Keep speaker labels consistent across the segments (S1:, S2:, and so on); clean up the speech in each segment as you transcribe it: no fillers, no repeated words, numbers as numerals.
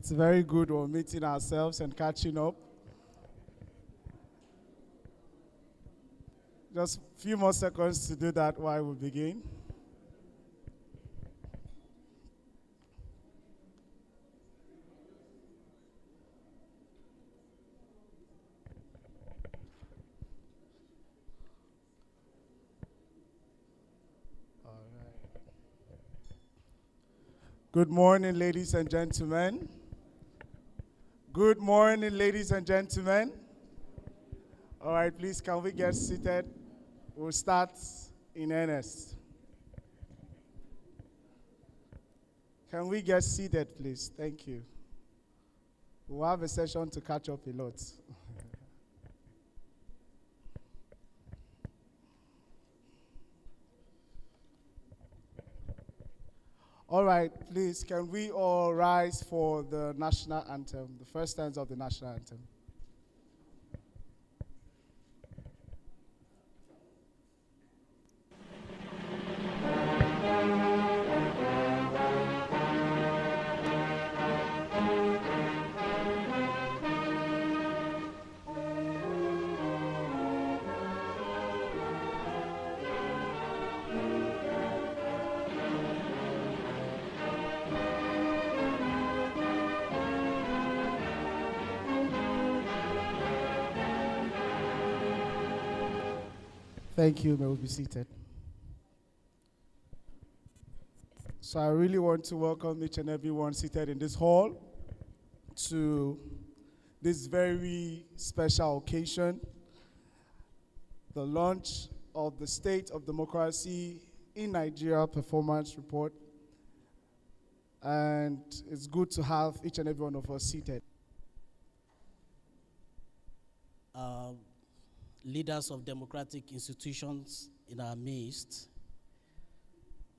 S1: It's very good we're meeting ourselves and catching up. Just a few more seconds to do that while we begin. Good morning, ladies and gentlemen. Good morning, ladies and gentlemen. All right, please, can we get seated? We'll start in earnest. Can we get seated, please? Thank you. We'll have a session to catch up a lot. All right, please, can we all rise for the national anthem, the first stanza of the national anthem? Thank you. May we be seated. So I really want to welcome each and everyone seated in this hall to this very special occasion, the launch of the State of Democracy in Nigeria Performance Report. And it's good to have each and every one of us seated.
S2: Leaders of democratic institutions in our midst,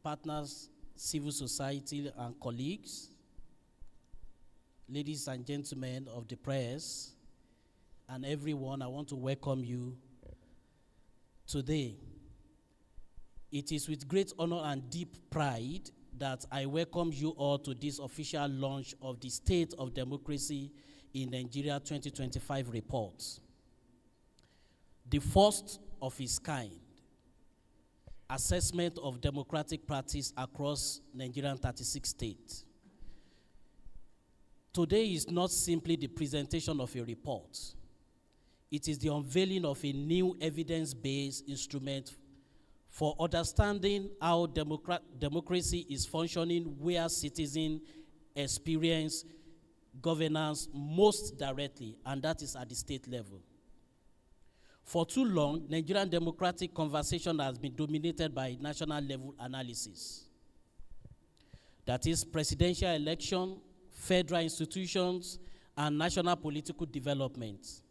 S2: partners, civil society, and colleagues, ladies and gentlemen of the press, and everyone, I want to welcome you today. It is with great honor and deep pride that I welcome you all to this official launch of the State of Democracy in Nigeria 2025 report. The first of its kind assessment of democratic practice across Nigerian 36 states. Today is not simply the presentation of a report. It is the unveiling of a new evidence-based instrument for understanding how democracy is functioning where citizens experience governance most directly, and that is at the state level. For too long, Nigerian democratic conversation has been dominated by national level analysis. That is presidential election, federal institutions, and national political development.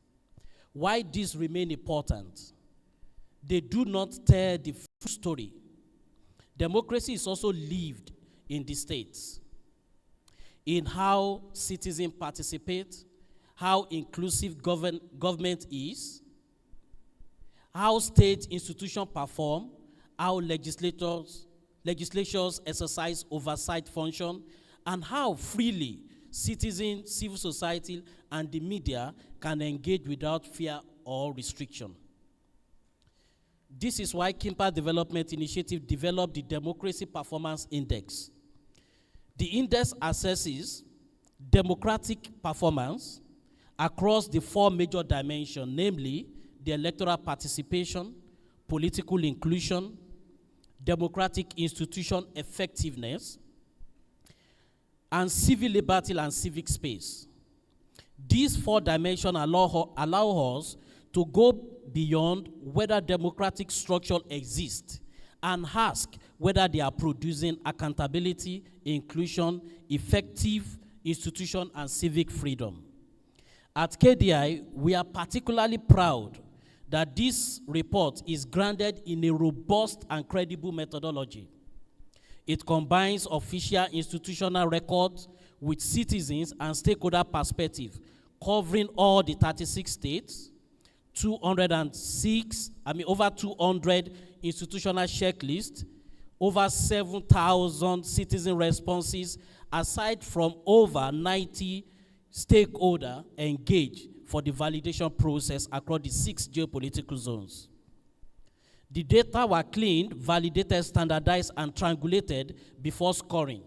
S2: Why these remain important? They do not tell the full story. Democracy is also lived in the states, in how citizens participate, how inclusive government is, how state institutions perform, how legislatures exercise oversight function, and how freely citizens, civil society, and the media can engage without fear or restriction. This is why KIMPA Development Initiative developed the Democracy Performance Index. The index assesses democratic performance across the four major dimensions, namely the electoral participation, political inclusion, democratic institution effectiveness, and civil liberty and civic space. These four dimensions allow us to go beyond whether democratic structure exists and ask whether they are producing accountability, inclusion, effective institution, and civic freedom. At KDI, we are particularly proud that this report is grounded in a robust and credible methodology. It combines official institutional records with citizens and stakeholder perspective, covering all the 36 states, over 200 institutional checklists, over 7,000 citizen responses, aside from over 90 stakeholders engaged for the validation process across the 6 geopolitical zones. The data were cleaned, validated, standardized, and triangulated before scoring.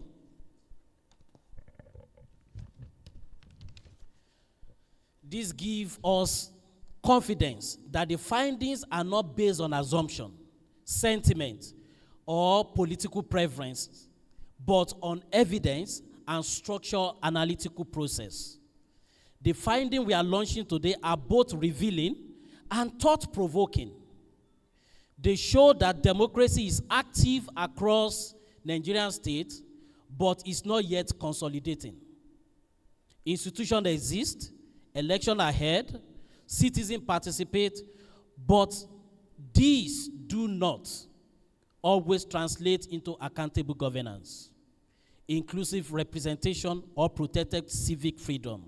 S2: This gives us confidence that the findings are not based on assumption, sentiment, or political preferences, but on evidence and structured analytical process. The findings we are launching today are both revealing and thought-provoking. They show that democracy is active across Nigerian states, but is not yet consolidating. Institutions exist, elections are held, citizens participate, but these do not always translate into accountable governance, inclusive representation, or protected civic freedom.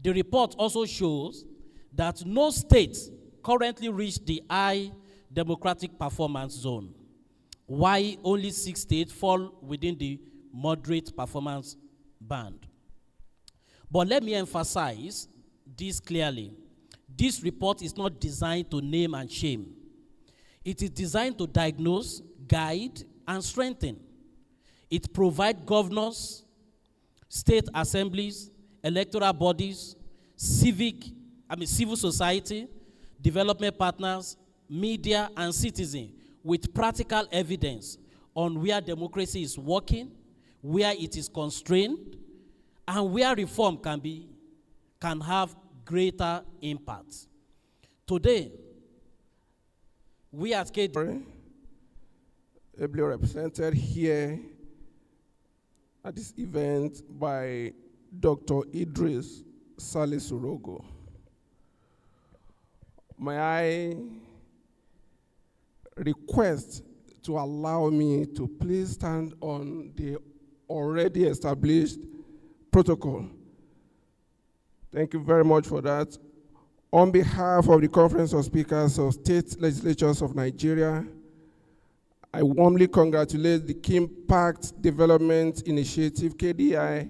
S2: The report also shows that no state currently reached the high democratic performance zone, while only 6 states fall within the moderate performance band. But let me emphasize this clearly. This report is not designed to name and shame. It is designed to diagnose, guide, and strengthen. It provides governors, state assemblies, electoral bodies, civil society, development partners, media, and citizens with practical evidence on where democracy is working, where it is constrained, and where reform can have greater impact. Today, we at KD
S3: ably represented here at this event by Dr. Idris Salisu Rogo. May I request to allow me to please stand on the already established protocol. Thank you very much for that. On behalf of the Conference of Speakers of State Legislatures of Nigeria, I warmly congratulate the Kimpact Development Initiative, KDI,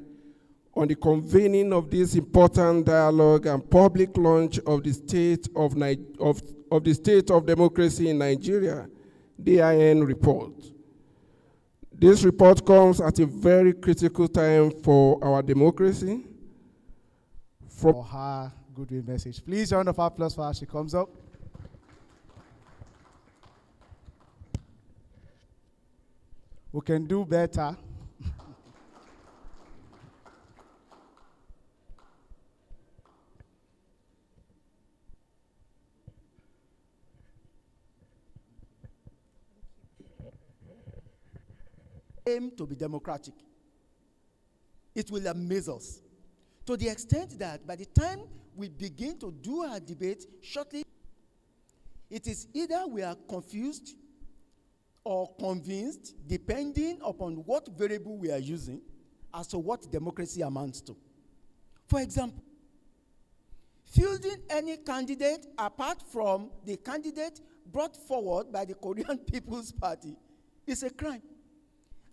S3: on the convening of this important dialogue and public launch of the State of Democracy in Nigeria, DIN report. This report comes at a very critical time for our democracy.
S1: For her goodwill message. Please round of applause for her as she comes up. We can do better.
S4: Aim to be democratic. It will amaze us to the extent that by the time we begin to do our debate shortly, it is either we are confused or convinced, depending upon what variable we are using, as to what democracy amounts to. For example, fielding any candidate apart from the candidate brought forward by the Korean People's Party is a crime.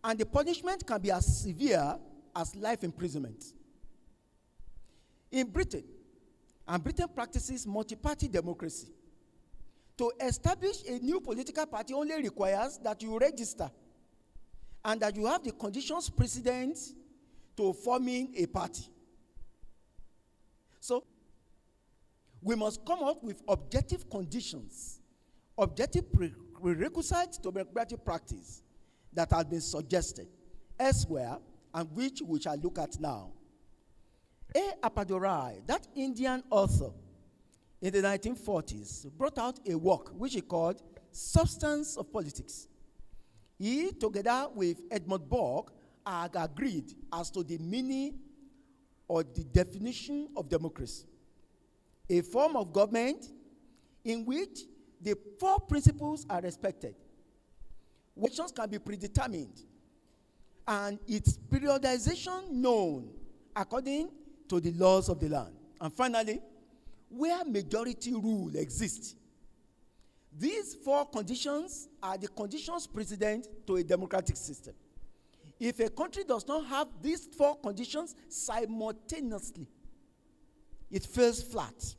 S4: And the punishment can be as severe as life imprisonment. In Britain, and Britain practices multi-party democracy. To establish a new political party only requires that you register and that you have the conditions precedent to forming a party. So, we must come up with objective conditions, objective prerequisites to democratic practice that have been suggested elsewhere and which we shall look at now. A. Appadurai, that Indian author in the 1940s, brought out a work which he called Substance of Politics. He, together with Edmund Burke, had agreed as to the meaning or the definition of democracy. A form of government in which the 4 principles are respected. Elections can be predetermined, and its periodization known according to the laws of the land. And finally, where majority rule exists, These 4 conditions are the conditions precedent to a democratic system. If a country does not have these 4 conditions simultaneously, it falls flat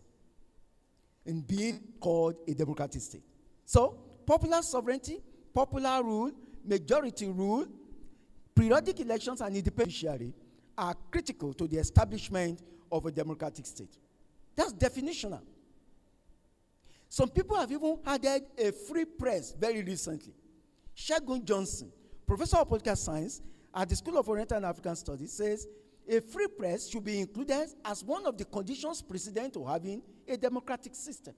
S4: in being called a democratic state. So, popular sovereignty, popular rule, majority rule, periodic elections, and independent judiciary are critical to the establishment of a democratic state. That's definitional. Some people have even added a free press very recently. Segun Johnson, professor of political science at the School of Oriental and African Studies, says a free press should be included as one of the conditions precedent to having a democratic system.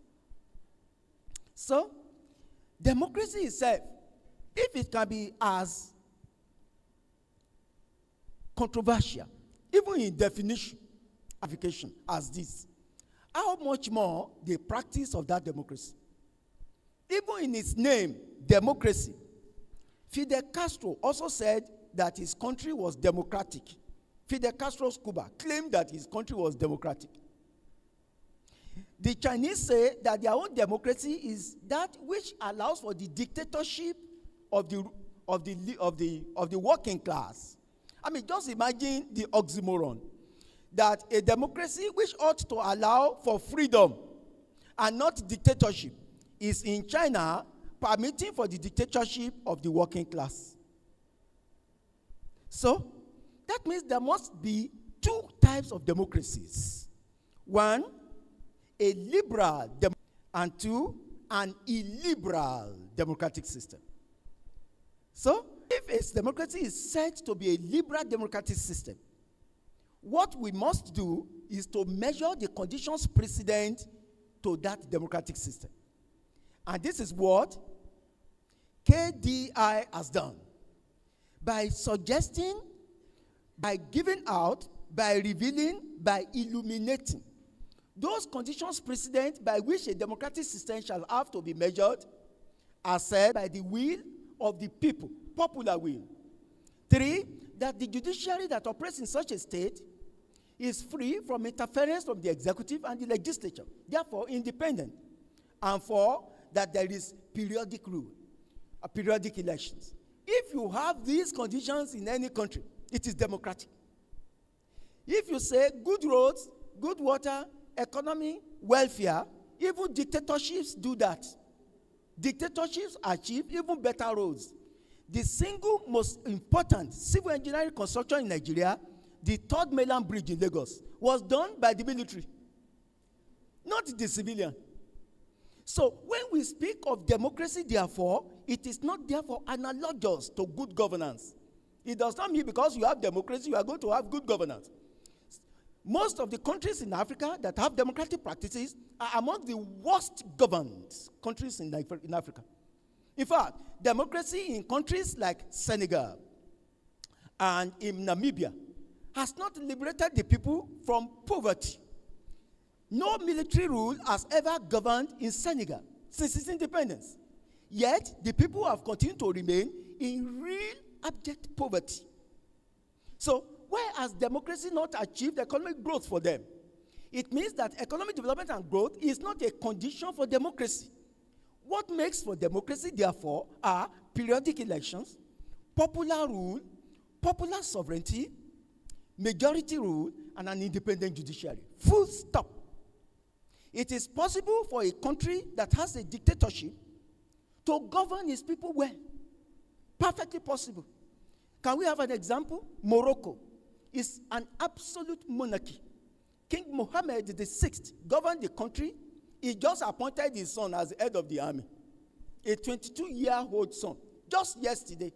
S4: So, democracy itself, if it can be as controversial, even in definition, application as this, how much more the practice of that democracy? Even in its name, democracy, Fidel Castro also said that his country was democratic. Fidel Castro's Cuba claimed that his country was democratic. The Chinese say that their own democracy is that which allows for the dictatorship of the working class. I mean, just imagine the oxymoron, that a democracy which ought to allow for freedom and not dictatorship is in China permitting for the dictatorship of the working class. So, that means there must be 2 types of democracies. 1, a liberal and 2, an illiberal democratic system. So, if a democracy is said to be a liberal democratic system, what we must do is to measure the conditions precedent to that democratic system. And this is what KDI has done. By suggesting, by giving out, by revealing, by illuminating those conditions precedent by which a democratic system shall have to be measured are said by the will of the people, popular will. 3, that the judiciary that operates in such a state is free from interference from the executive and the legislature, therefore independent. And 4, that there is periodic rule, periodic elections. If you have these conditions in any country, it is democratic. If you say good roads, good water, economy, welfare, even dictatorships do that. Dictatorships achieve even better roads. The single most important civil engineering construction in Nigeria, the 3rd mainland bridge in Lagos, was done by the military, not the civilian. So when we speak of democracy, therefore, it is not therefore analogous to good governance. It does not mean because you have democracy, you are going to have good governance. Most of the countries in Africa that have democratic practices are among the worst governed countries in Africa. In fact, democracy in countries like Senegal and in Namibia has not liberated the people from poverty. No military rule has ever governed in Senegal since its independence. Yet, the people have continued to remain in real abject poverty. So, why has democracy not achieved economic growth for them? It means that economic development and growth is not a condition for democracy. What makes for democracy, therefore, are periodic elections, popular rule, popular sovereignty, majority rule, and an independent judiciary. Full stop. It is possible for a country that has a dictatorship to govern its people well. Perfectly possible. Can we have an example? Morocco is an absolute monarchy. King Mohammed VI governed the country. He just appointed his son as the head of the army. A 22-year-old son. Just yesterday.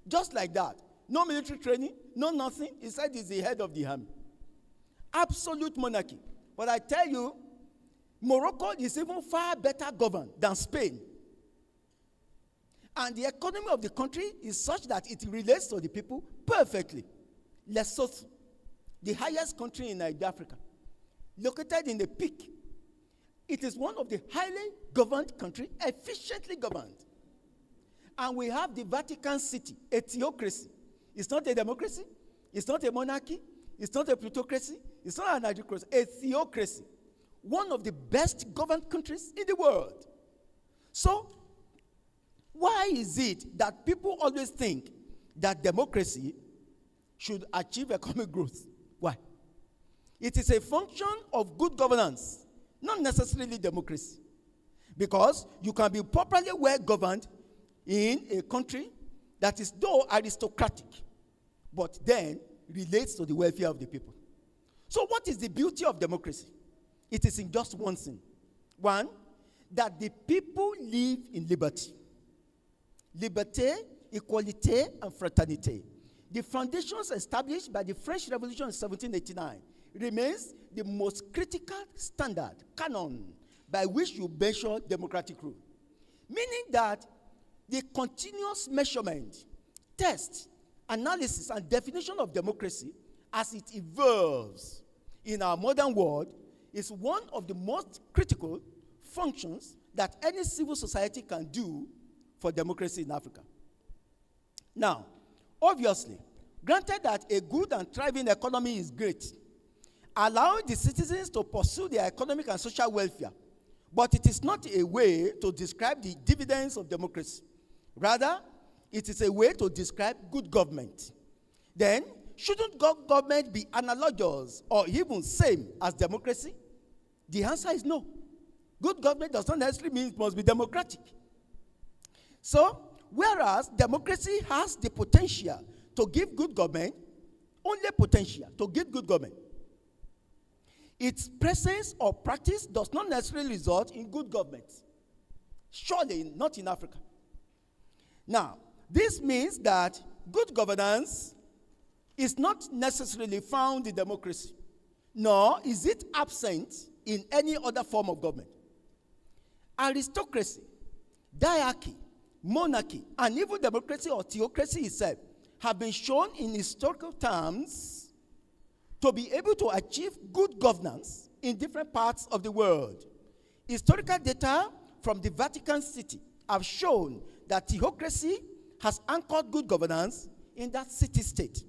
S4: Just like that. No military training, no nothing. He said he's the head of the army. Absolute monarchy. But I tell you, Morocco is even far better governed than Spain. And the economy of the country is such that it relates to the people perfectly. Lesotho, the highest country in Africa, located in the peak. It is one of the highly governed countries, efficiently governed. And we have the Vatican City, a theocracy. It's not a democracy. It's not a monarchy. It's not a plutocracy. It's not an aristocracy. A theocracy. One of the best governed countries in the world. So, why is it that people always think that democracy should achieve economic growth? Why? It is a function of good governance, not necessarily democracy. Because you can be properly well governed in a country that is though aristocratic, but then relates to the welfare of the people. So what is the beauty of democracy? It is in just one thing. One, that the people live in liberty. Liberté, equality, and fraternity. The foundations established by the French Revolution in 1789 remains the most critical standard, canon, by which you measure democratic rule. Meaning that the continuous measurement, test, analysis, and definition of democracy as it evolves in our modern world is one of the most critical functions that any civil society can do for democracy in Africa. Now, obviously, granted that a good and thriving economy is great, allowing the citizens to pursue their economic and social welfare, but it is not a way to describe the dividends of democracy. Rather, it is a way to describe good government. Then, shouldn't government be analogous or even same as democracy? The answer is no. Good government does not necessarily mean it must be democratic. So, whereas democracy has the potential to give good government, only potential to give good government, its presence or practice does not necessarily result in good government. Surely not in Africa. Now, this means that good governance is not necessarily found in democracy, nor is it absent in any other form of government. Aristocracy, diarchy, monarchy, and even democracy or theocracy itself have been shown in historical terms to be able to achieve good governance in different parts of the world. Historical data from the Vatican City have shown that theocracy has anchored good governance in that city-state.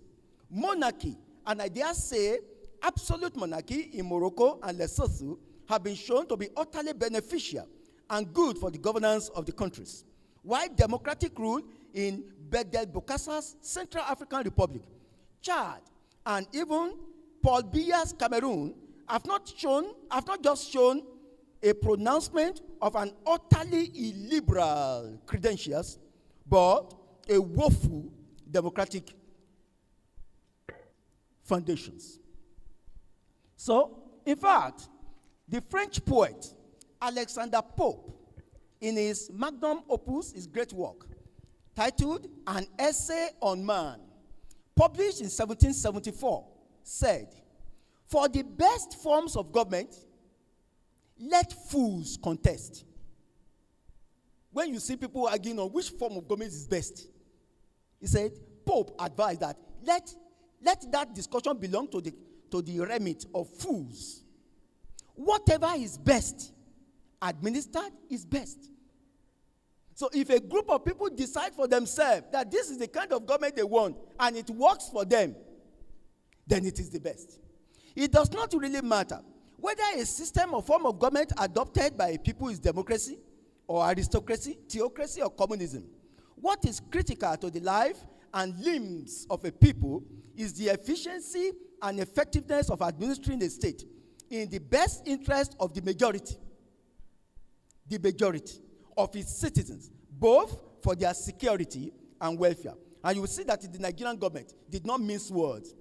S4: Monarchy, and I dare say absolute monarchy in Morocco and Lesotho, have been shown to be utterly beneficial and good for the governance of the countries. While democratic rule in Bedel Bokassa's Central African Republic, Chad, and even Paul Biya's Cameroon have not just shown a pronouncement of an utterly illiberal credentials, but a woeful democratic foundations. So, in fact, the French poet Alexander Pope, in his magnum opus, his great work, titled An Essay on Man, published in 1774, said, "For the best forms of government, let fools contest." When you see people arguing on which form of government is best, he said, Pope advised that let that discussion belong to the remit of fools. Whatever is best administered is best. So if a group of people decide for themselves that this is the kind of government they want and it works for them, then it is the best. It does not really matter whether a system or form of government adopted by a people is democracy or aristocracy, theocracy, or communism. What is critical to the life and limbs of a people is the efficiency and effectiveness of administering a state in the best interest of the majority of its citizens, both for their security and welfare. And you will see that the Nigerian government did not mince words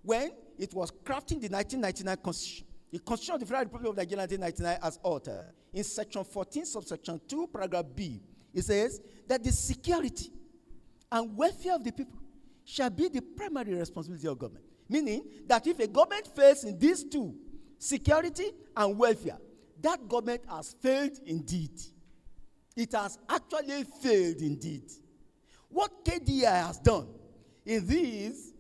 S4: when it was crafting the 1999 Constitution. The Constitution of the Federal Republic of Nigeria 1999 as altered. In section 14, subsection 2, paragraph B, it says that the security and welfare of the people shall be the primary responsibility of government. Meaning that if a government fails in these two, security and welfare, that government has failed indeed. It has actually failed indeed. What KDI has done in these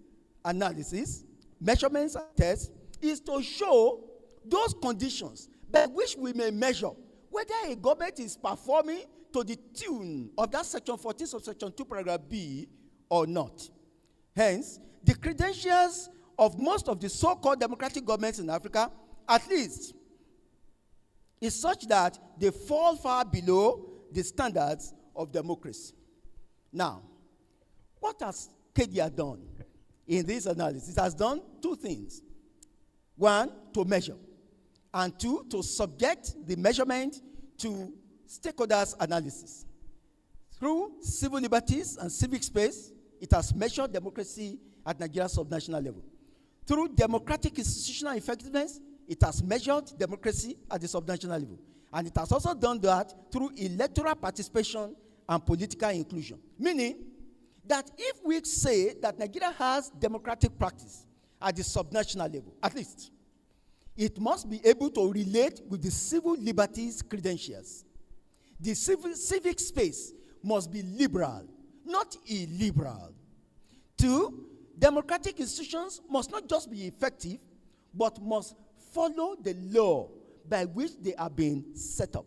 S4: analysis, measurements, and tests is to show those conditions by which we may measure whether a government is performing to the tune of that section 14 subsection 2 paragraph B or not. Hence, the credentials of most of the so-called democratic governments in Africa, at least, is such that they fall far below the standards of democracy. Now, what has KDR done in this analysis? It has done two things. One, to measure, and two, to subject the measurement to stakeholders' analysis. Through civil liberties and civic space, it has measured democracy at Nigeria's subnational level. Through democratic institutional effectiveness, it has measured democracy at the subnational level. And it has also done that through electoral participation and political inclusion. Meaning that if we say that Nigeria has democratic practice at the subnational level, at least, it must be able to relate with the civil liberties credentials. The civic space must be liberal, not illiberal. Two, democratic institutions must not just be effective, but must follow the law by which they are being set up.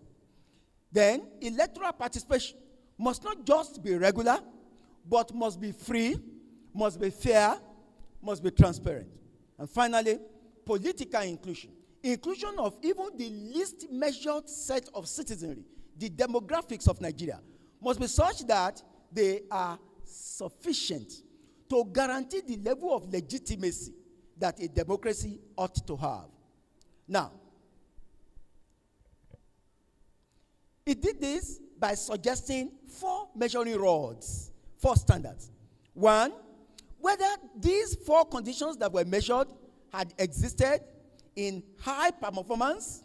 S4: Then, electoral participation must not just be regular, but must be free, must be fair, must be transparent. And finally, political inclusion. Inclusion of even the least measured set of citizenry, the demographics of Nigeria, must be such that they are sufficient to guarantee the level of legitimacy that a democracy ought to have. Now, it did this by suggesting 4 measuring rods, 4 standards. One, whether these 4 conditions that were measured had existed in high performance,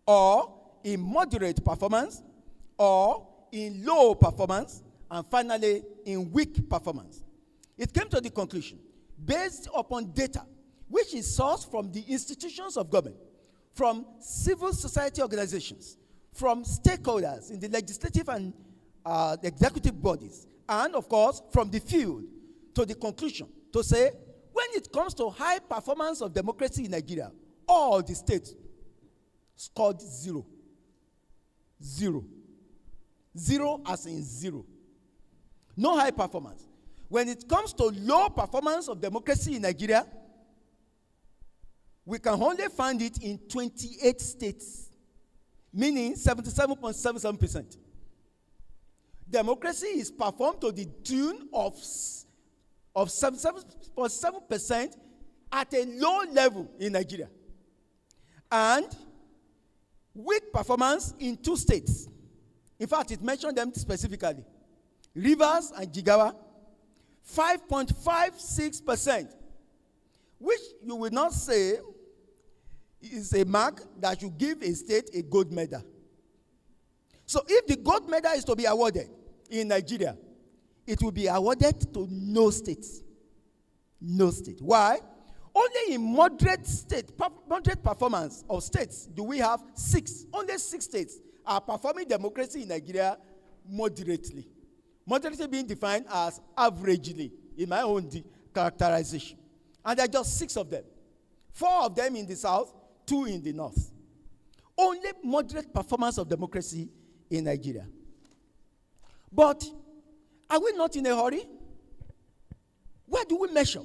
S4: or in moderate performance, or in low performance, and finally in weak performance. It came to the conclusion, based upon data which is sourced from the institutions of government, from civil society organizations, from stakeholders in the legislative and the executive bodies, and of course from the field, to the conclusion to say, when it comes to high performance of democracy in Nigeria, all the states scored 0. 0. 0 as in 0. No high performance. When it comes to low performance of democracy in Nigeria, we can only find it in 28 states, meaning 77.77%. Democracy is performed to the tune of 77.7% at a low level in Nigeria. And weak performance in 2 states. In fact, it mentioned them specifically. Rivers and Jigawa, 5.56%, which you will not say is a mark that you give a state a gold medal. So if the gold medal is to be awarded in Nigeria, it will be awarded to no state. No state. Why? Only in moderate performance of states do we have 6. Only 6 states are performing democracy in Nigeria moderately. Moderately being defined as averagely, in my own characterization. And there are just 6 of them. 4 of them in the south, 2 in the north. Only moderate performance of democracy in Nigeria. But are we not in a hurry? Where do we measure?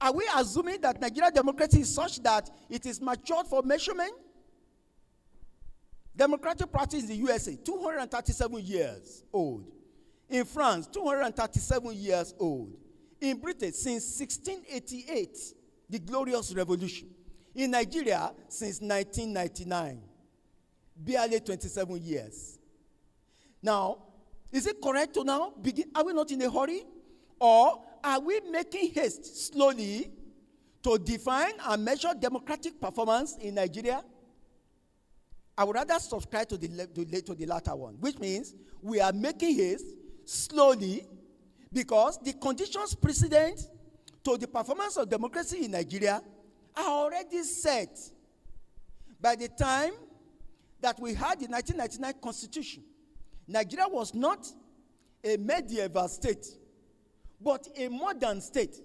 S4: Are we assuming that Nigeria democracy is such that it is matured for measurement? Democratic practice in the USA, 237 years old. In France, 237 years old. In Britain, since 1688, the Glorious Revolution. In Nigeria, since 1999. Barely 27 years. Now, is it correct to now begin? Are we not in a hurry? Or are we making haste slowly to define and measure democratic performance in Nigeria? I would rather subscribe to the latter one, which means we are making haste slowly because the conditions precedent to the performance of democracy in Nigeria are already set by the time that we had the 1999 Constitution. Nigeria was not a medieval state, but a modern state.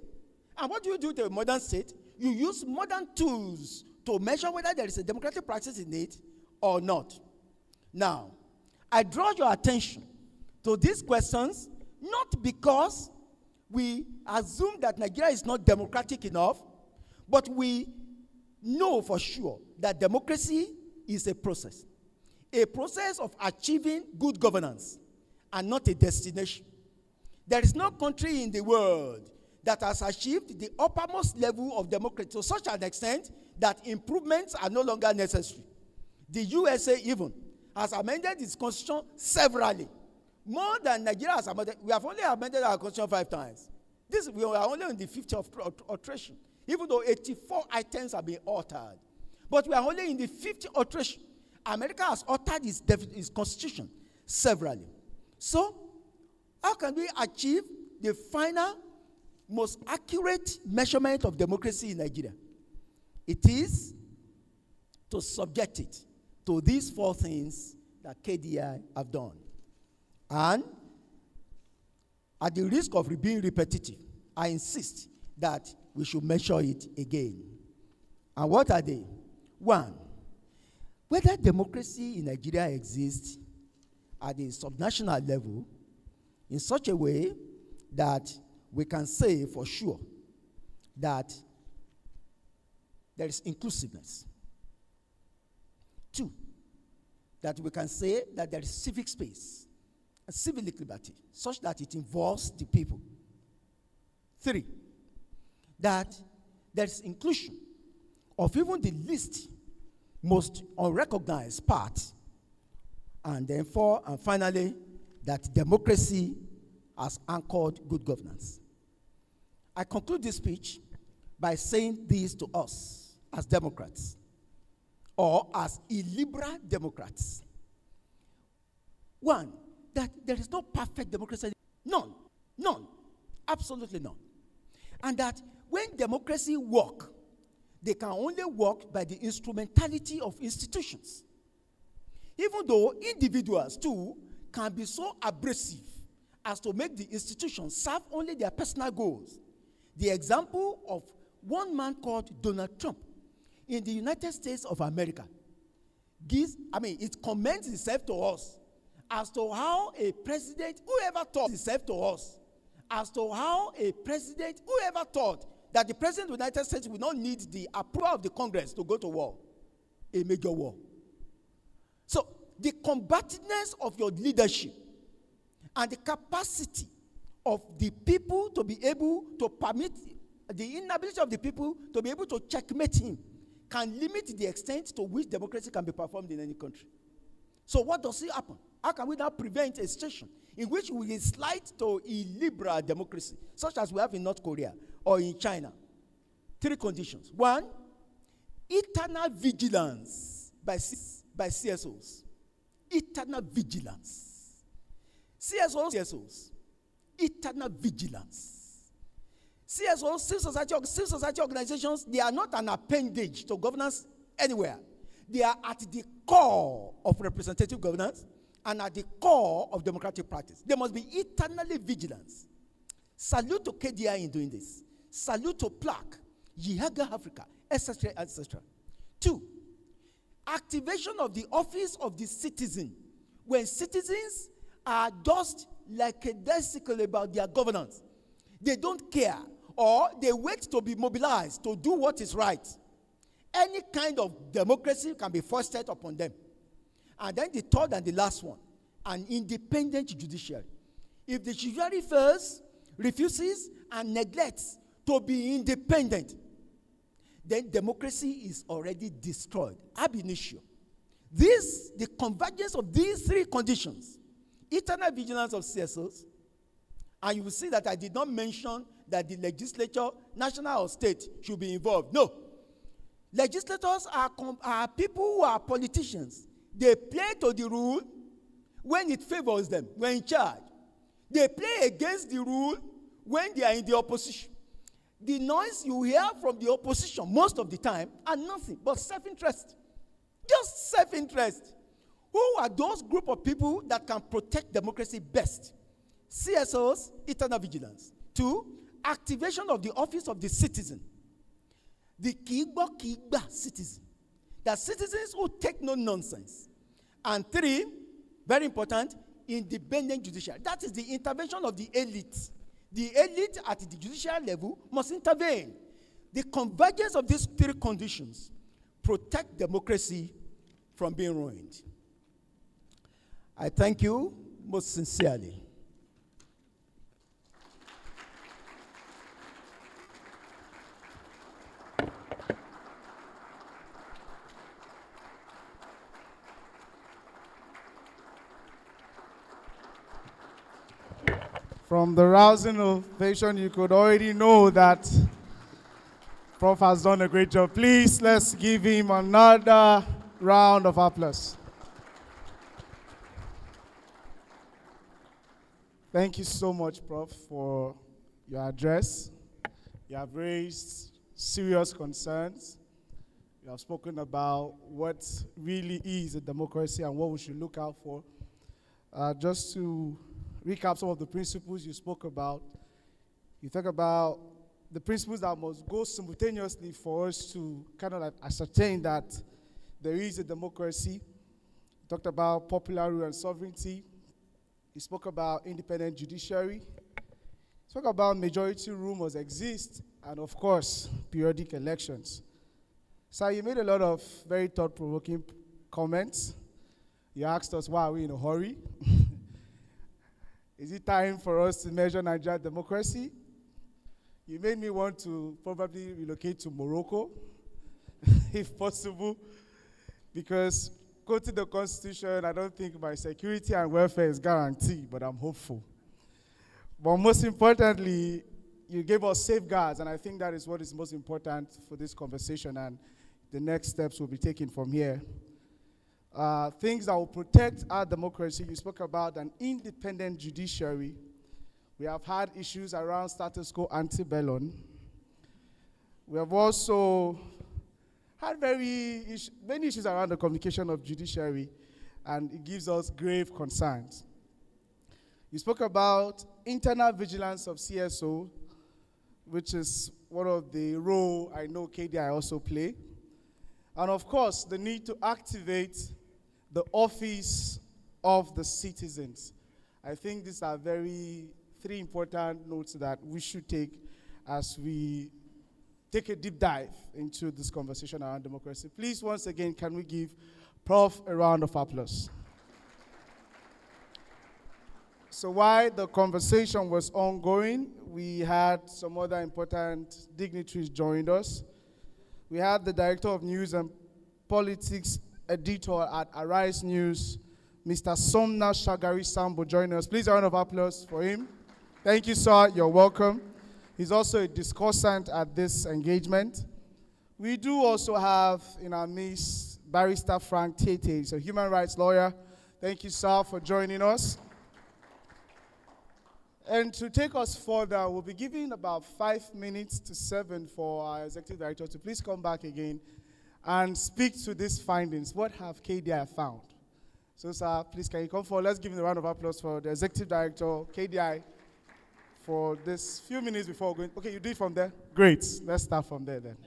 S4: And what do you do to a modern state? You use modern tools to measure whether there is a democratic practice in it or not. Now, I draw your attention to these questions not because we assume that Nigeria is not democratic enough, but we know for sure that democracy is a process. a process of achieving good governance and not a destination. There is no country in the world that has achieved the uppermost level of democracy to such an extent that improvements are no longer necessary. The USA even has amended its constitution severally. More than Nigeria has amended. We have only amended our constitution 5 times. We are only in the 50th alteration, even though 84 items have been altered. But we are only in the 50th alteration. America has altered its constitution severally. So, how can we achieve the final, most accurate measurement of democracy in Nigeria? It is to subject it to these 4 things that KDI have done. And at the risk of being repetitive, I insist that we should measure it again. And what are they? 1, whether democracy in Nigeria exists at the subnational level in such a way that we can say for sure that there is inclusiveness. 2, that we can say that there is civic space and civic liberty such that it involves the people. 3, that there is inclusion of even the least, most unrecognized part. And then 4, and finally, that democracy has anchored good governance. I conclude this speech by saying this to us as Democrats, or as illiberal Democrats. 1, that there is no perfect democracy. None. Absolutely none. And that when democracy works, they can only work by the instrumentality of institutions. Even though individuals too can be so abrasive as to make the institutions serve only their personal goals. The example of one man called Donald Trump in the United States of America it commends itself to us as to how a president, whoever thought that the president of the United States will not need the approval of the Congress to go to war, a major war. So, the combativeness of your leadership and the capacity of the people to be able to permit, the inability of the people to be able to checkmate him can limit the extent to which democracy can be performed in any country. So what does it happen? How can we now prevent a situation in which we will slide to illiberal democracy, such as we have in North Korea or in China? 3 conditions. 1, eternal vigilance by CSOs. Eternal vigilance. CSOs. Eternal vigilance. CSOs, civil society organizations, they are not an appendage to governance anywhere. They are at the core of representative governance and at the core of democratic practice. There must be eternally vigilance. Salute to KDI in doing this. Salute to PLAC, Yihaga Africa, etc., etc. 2, activation of the office of the citizen. When citizens are just like a bicycle about their governance, they don't care, or they wait to be mobilized to do what is right. Any kind of democracy can be foisted upon them. And then the 3rd and the last one, an independent judiciary. If the judiciary first refuses and neglects to be independent, then democracy is already destroyed ab initio. The convergence of these 3 conditions, eternal vigilance of CSOs, and you will see that I did not mention that the legislature, national or state, should be involved. No. Legislators are people who are politicians. They play to the rule when it favors them, when in charge. They play against the rule when they are in the opposition. The noise you hear from the opposition most of the time are nothing but self-interest. Just self-interest. Who are those group of people that can protect democracy best? CSOs, eternal vigilance. 2, activation of the office of the citizen. The Kigba citizen. The citizens who take no nonsense. And 3, very important, independent judiciary. That is the intervention of the elite. The elite at the judicial level must intervene. The convergence of these 3 conditions protect democracy from being ruined. I thank you most sincerely.
S1: From the rousing ovation, you could already know that Prof has done a great job. Please, let's give him another round of applause. Thank you so much, Prof, for your address. You have raised serious concerns. You have spoken about what really is a democracy and what we should look out for. Just to recap some of the principles you spoke about, you talk about the principles that must go simultaneously for us to kind of like ascertain that there is a democracy. You talked about popular rule and sovereignty. You spoke about independent judiciary. You spoke about majority rule must exist, and of course, periodic elections. So you made a lot of very thought-provoking comments. You asked us, why are we in a hurry? Is it time for us to measure Nigerian democracy? You made me want to probably relocate to Morocco, if possible, because quoting the Constitution, I don't think my security and welfare is guaranteed, but I'm hopeful. But most importantly, you gave us safeguards, and I think that is what is most important for this conversation, and the next steps will be taken from here. Things that will protect our democracy. You spoke about an independent judiciary. We have had issues around status quo ante bellum. We have also had many issues around the communication of judiciary, and it gives us grave concerns. You spoke about internal vigilance of CSO, which is one of the roles I know KDI also play. And of course, the need to activate the office of the citizens. I think these are three important notes that we should take as we take a deep dive into this conversation around democracy. Please, once again, can we give Prof a round of applause? So while the conversation was ongoing, we had some other important dignitaries join us. We had the Director of News and Politics Editor at Arise News, Mr. Somna Shagari Sambo, join us. Please, a round of applause for him. Thank you, sir. You're welcome. He's also a discussant at this engagement. We do also have in our midst Barrister Frank Tete. He's a human rights lawyer. Thank you, sir, for joining us. And to take us further, we'll be giving about 5 minutes to 7 for our executive director to please come back again and speak to these findings. What have KDI found? So, sir, please can you come forward? Let's give him a round of applause for the executive director, KDI, for this few minutes before going. Okay, you do it from there? Great. Let's start from there then.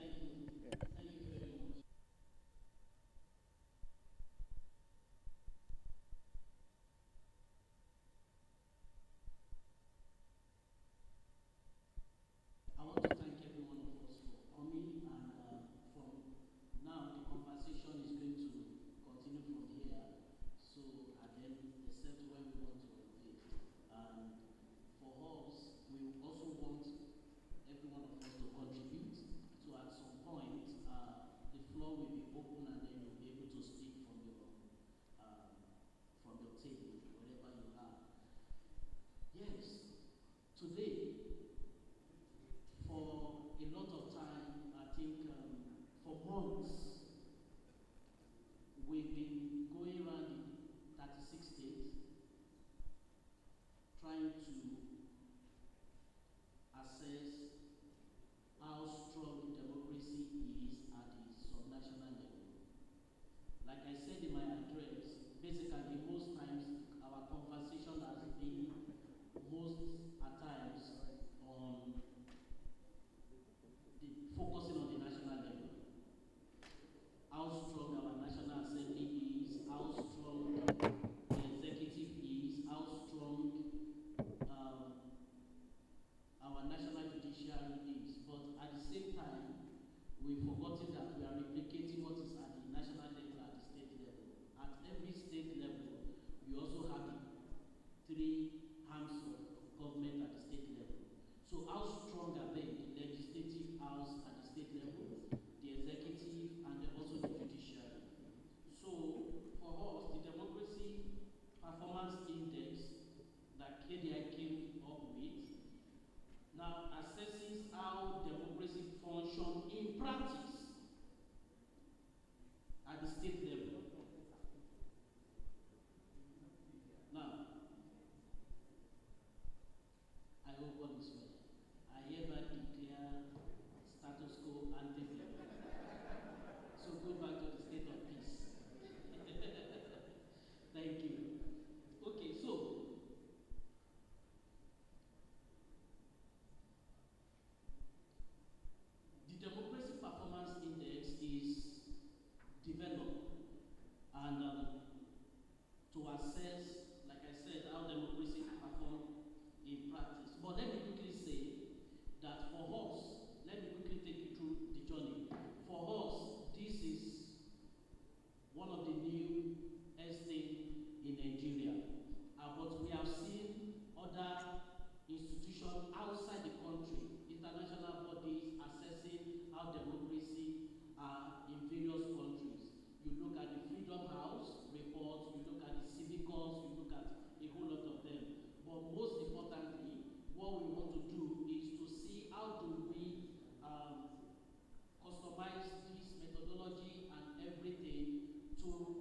S2: I want to thank every one of us for coming, and from now the conversation is going to continue from here. So, and then except when we want to update. And for us, we also want every one of us to contribute. So at some point, the floor will be open, and then you'll be able to speak from your table, wherever you are. Yes, today. For a lot of time, I think for months, we've been going around the 36 states, trying to assess how strong democracy is at the subnational level. three arms of government at the state level. So how strong are they? The legislative house at the state level, the executive, and then also the judiciary. So for us, the democracy performance index that KDI came up with now assesses how democracy functions in practice at the state level. Now, I hope all is well. I hereby declare status quo ante bellum. So go back to the state of peace. Thank you. Okay, so the democracy performance index is developed and to assess, like I said, how democracy perform in practice. But let me quickly say that for us, let me quickly take you through the journey. For us, this is one of the new estates in Nigeria. But we have seen other institutions outside the country, international bodies assessing how democracy are in various countries. You look at the Freedom House report, you look at the Civicus, you look at a whole lot of them. But most importantly, what we want to do is to see how do we customize this methodology and everything to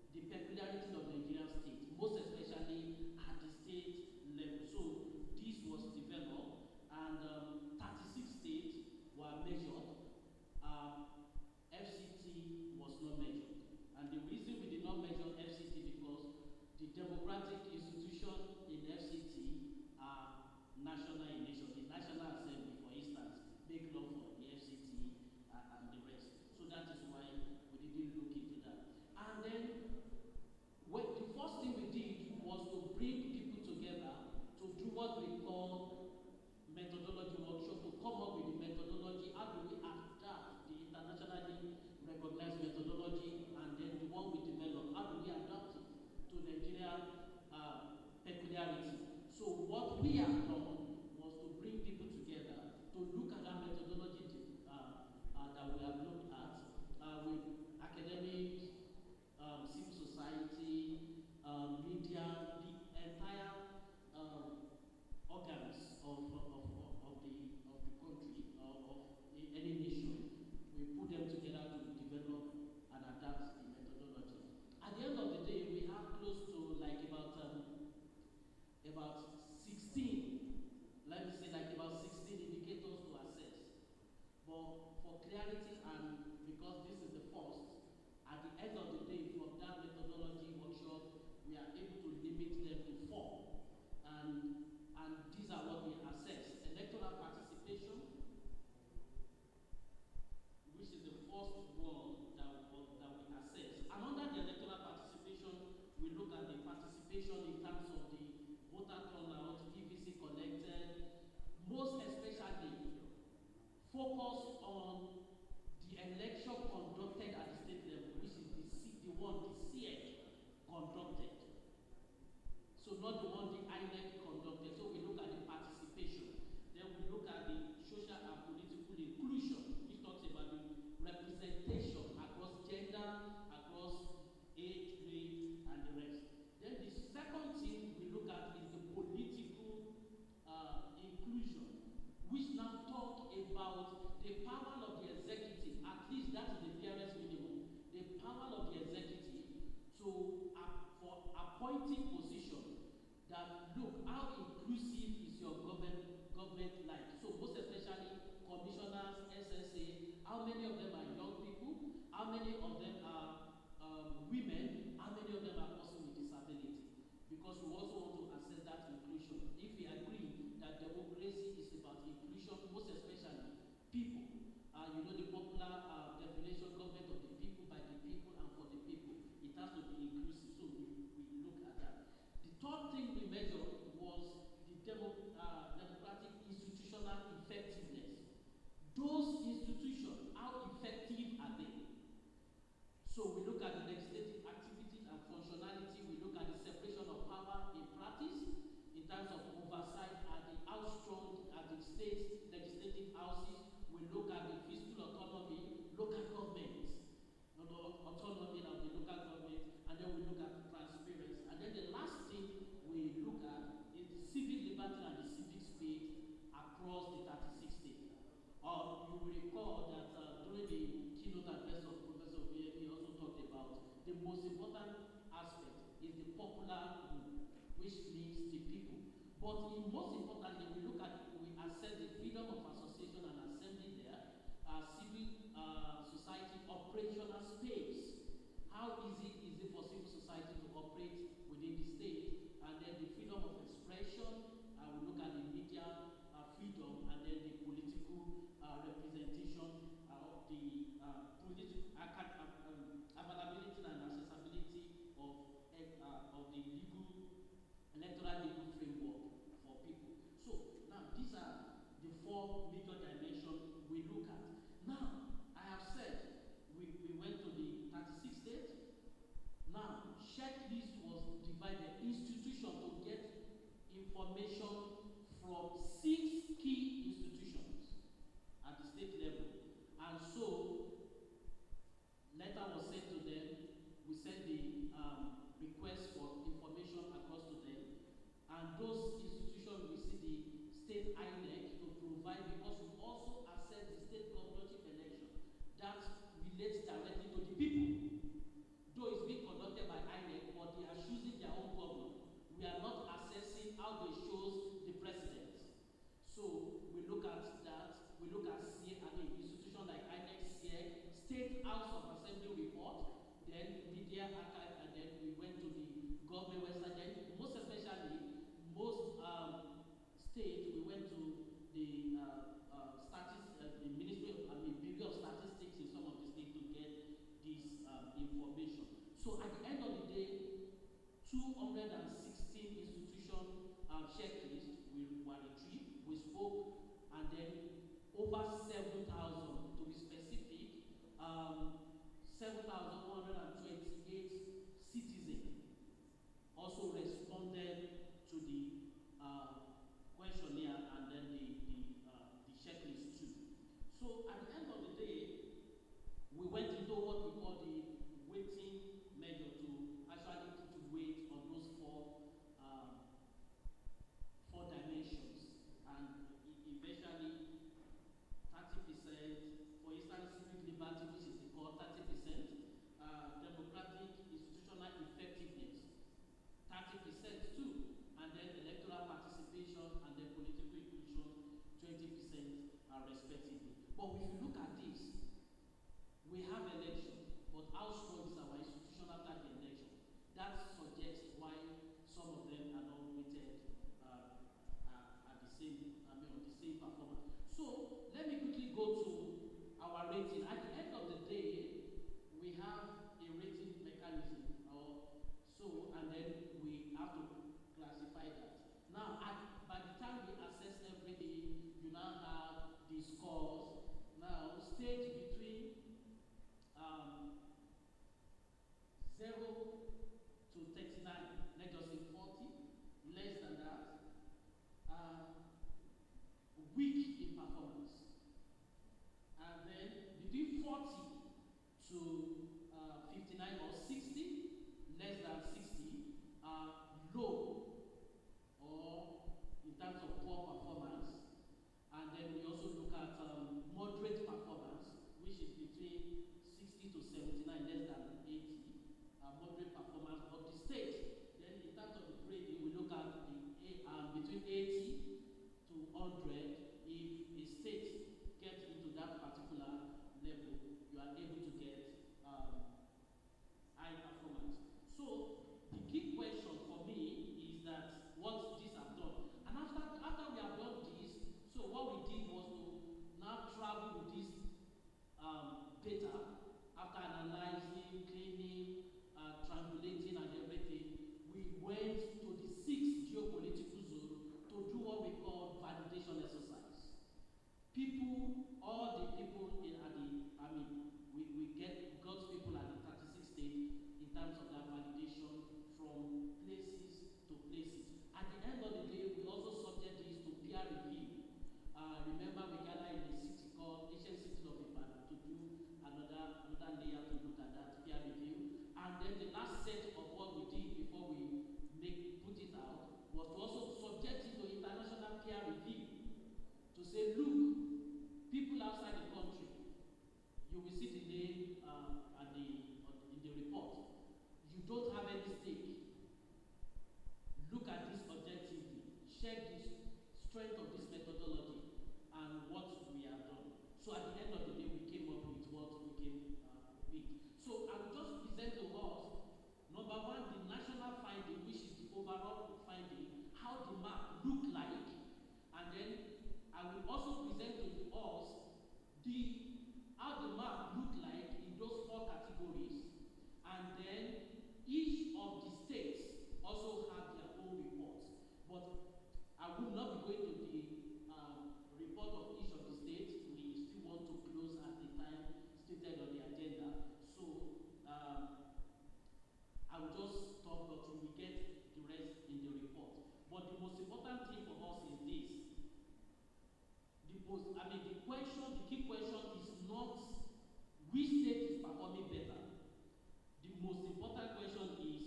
S2: the peculiarity of Nigerian state, most especially at the state level. So this was developed, and 36 states were measured. FCT was not measured, and the reason we did not measure FCT because the democratic institutions in FCT are national in nature. The National Assembly, for instance, make law for the FCT and the rest. So that is why we didn't look into that. And then, the first thing we did was to bring people together to do what we call methodology workshop, to come up with the methodology. How do we adapt the internationally recognized methodology, and then the one we develop, how do we adapt it to Nigerian peculiarity? So what we have done was to bring people together to look at that methodology that we have looked at with academics, civil society, media, the entire organs of the country, of any nation. We put them together to develop and adapt the methodology. At the end of the day, we have close to like about 16, let me say like about 16 indicators to assess. But for clarity, and because this is the first, at the end of the day, from that methodology workshop, we are able to limit them to 4. And these are what we assess. Electoral participation, which is the first one that we assess. And under the electoral participation, we look at the participation in terms of the voter turnout, PVC collected, most especially focus on the election conducted at the state level, which is the CEC conducted. So not the one the INEC conducted. So we look at the participation. Then we look at the social and political inclusion, which talks about the representation across gender, across age, grade, and the rest. Then the second thing we look at is the political inclusion, which now talk about the power of the executive. At least that is the barest minimum. The power of the executive to for appointing position that look how inclusive is your government like. So most especially commissioners, SSA, how many of them are young people, how many of them are women, how many of them are persons with disability. Because we also want to assess that inclusion. If we agree that democracy is about inclusion, most especially people, you know the popular definition, government of the people, by the people, and for the people. It has to be inclusive, so we look at that. The third thing we measured was the democratic institutional effectiveness. Those institutions, how effective are they? So we look at the legislative activities and functionality, we look at the separation of power in practice, But most importantly, we assess the freedom of association and assembly there, civil society operational space. How easy is it for civil society to operate within the state? And then the freedom of expression, we look at the media freedom, and then the political representation of the availability and accessibility of the electoral legal framework for people. So now these are the four major dimensions we look at. Now, I have said we went to the 36 states. Now, checklist was divided institution to get information from 6 key institutions at the state level. And so, letter was sent to them. We sent the request for information across to them. And those institutions will see the state INEC to provide, because we also assess the state governorship election that relates directly to the people. Though it's being conducted by INEC, but they are choosing their own governor. We are not assessing how they chose the president. So we look at that. We look at institutions like INEC, State House of Assembly report, then media archive, and then we went to the government website. Then most especially, most states, we went to the the Ministry of, Bureau of Statistics in some of the states to get this information. So at the end of the day, 216 institution checklist were retrieved. We spoke, and then over 7,000, to be specific, 7,128 citizens also responded to the questionnaire and then the checklist too. So at the end of the day, we went into what we call the weighting measure to actually put weight on those four dimensions, and eventually 30%, for instance, civic liberty, which is called 30%, democratic institutional effectiveness, 30% too, and then electoral participation and then political inclusion, 20% respectively. But if you look at this, we have election, but how strong is our institution after the election? That suggests why some of them are not weighted at the same, on the same performance. So let me quickly go to our rating. At the end of the day, we have a rating mechanism, and then we have to classify that. Now, by the time we assess everything, you now have the scores. Now, stage between 0 to 39, let us say 40, less than that, weak in performance. And then between 40 to 59 or 60, less than 60, low, or in terms of poor performance. And then we also look at moderate performance, which is between 60 to 79, less than 80, moderate performance of the state. Then in terms of the grading, we look at the between 80 to 100. If a state gets into that particular level, you are able to get high performance. So the key question for me is that what this have done. And after we have done this, so what we did was to now travel with this data after analyzing, cleaning, triangulating and everything. We went to the 6 geopolitical zones to do what we call validation exercise. All the people we got people at the 36 states in terms of that validation from places to places. At the end of the day, we also subject this to peer review. Remember, we gathered in a city called Ancient City of Ibadan to do another layer to look at that peer review. And then the last set of what we did before we put it out was to also subject it to international peer review to say, look, people outside the country, you will see the name in the report. You don't have any stake. Look at this objectively. check the strength of this methodology and what we have done. So at the end of the day, we came up with what we came with. So I will just present to us, number one, the national finding, which is the overall finding, how the map look like, and then I will also present to us how the map look like in those 4 categories, and then each of the states also have their own reports. But I will not be going to the report of each of the states. We still want to close at the time stated on the agenda. So I will just talk until we get the rest in the report. But the most important thing for us is this. The key question is not which state is performing better. The most important question is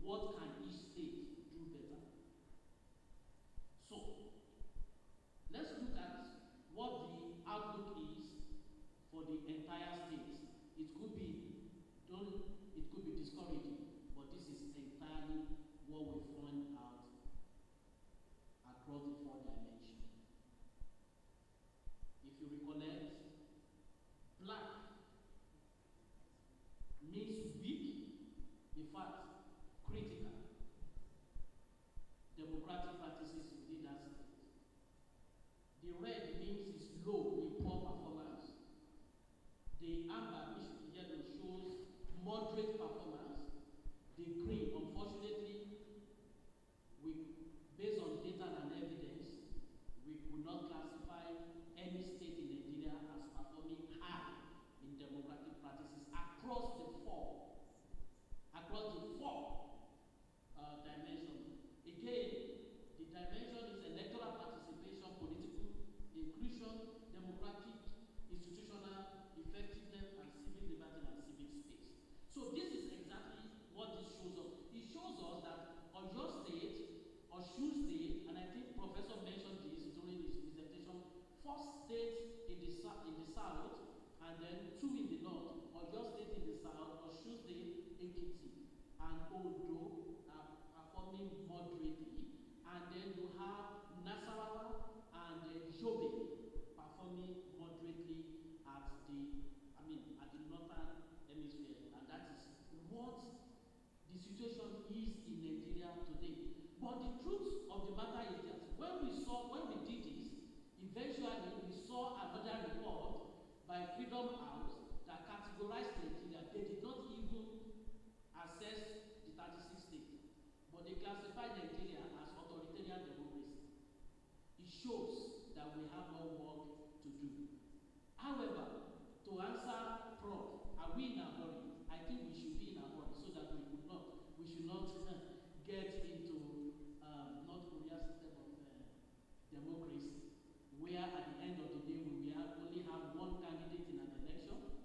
S2: what can each state do better. So let's look at what the outlook is for the entire state. It could be discouraging, but this is entirely what we find out across the 4 dimensions. If you recollect, black means weak, in fact, critical. Democratic practices within that state. The red means it's low in poor performance. The amber, which is yellow, shows moderate performance. The green, unfortunately, based on data and evidence, we could not classify any state in Nigeria as performing high in democratic practices across the four dimensions. Again, the dimension is electoral participation, political inclusion, democratic, institutional effectiveness, and civil liberty and civic space. So this is exactly what this shows us. It shows us that Oyo State, Osun State, and I think Professor mentioned this during his presentation, 4 states in the south, and then 2 in the north. Oyo State in the south, Osun State, Ekiti, and Ondo are performing moderately, and then you have Nasarawa and Yobe performing moderately at the northern hemisphere, and that is what the situation is in Nigeria today. But the truth of the matter is that when we did this, eventually we saw another report by Freedom House that categorized Nigeria. They did not even assess the 36 states, but they classified Nigeria as authoritarian democracy. It shows that we have more work to do. However, to answer Prof, are we in a hurry? I think we should be in a hurry so that we should not get into North Korea's system of democracy, where at the end of the day we will only have 1 candidate in an election,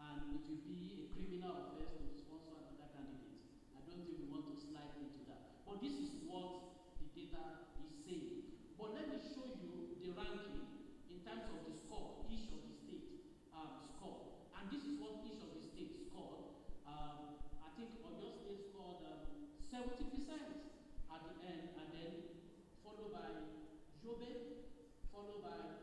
S2: and it will be a criminal offense to sponsor another candidate. I don't think we want to slide into that. But this is what the data is saying. But let me show you the ranking in terms of the score each of the states scored. And this is what each of the states scored. I think Oyo State scored 70% at the end, and then followed by Yobe, followed by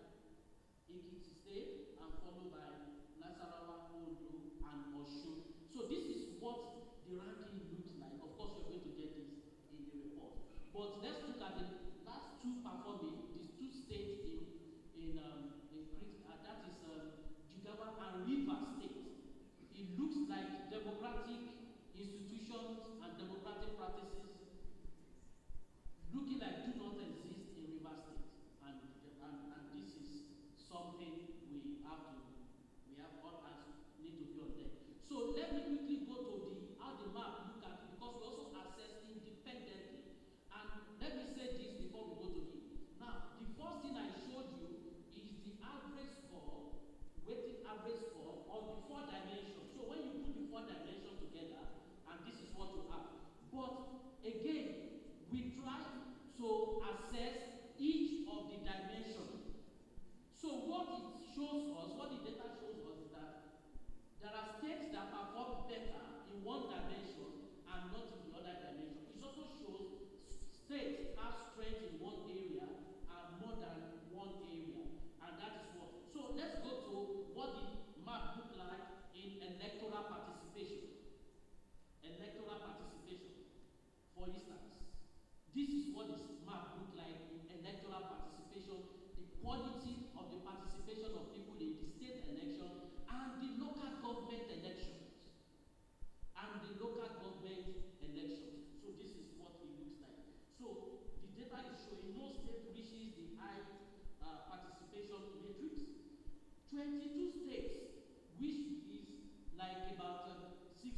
S2: Ekiti State, and followed by Nasarawa, Ondo, and Osun. So this is what the ranking looks like. Of course, you're going to get this in the report. But let's look at the last 2 performing, these 2 states that is Jigawa and Rivers State. It looks like democratic institutions and democratic practices looking like do not exist in Rivers State, and this is something we all hands need to be on deck. So let me quickly go to how the map look at it, because we also assess independently. And let me say this before we go to it. Now, the first thing I showed you is the average score, weighted average score of the 4 dimensions. So when you put the 4 dimensions together, and this is what you have. But again, we try to assess each of the dimensions. So what it shows us, what the data shows us, is that there are states that perform better in 1 dimension and not in the other dimension. It also shows states have strength in 1 area 22 states, which is like about 61%,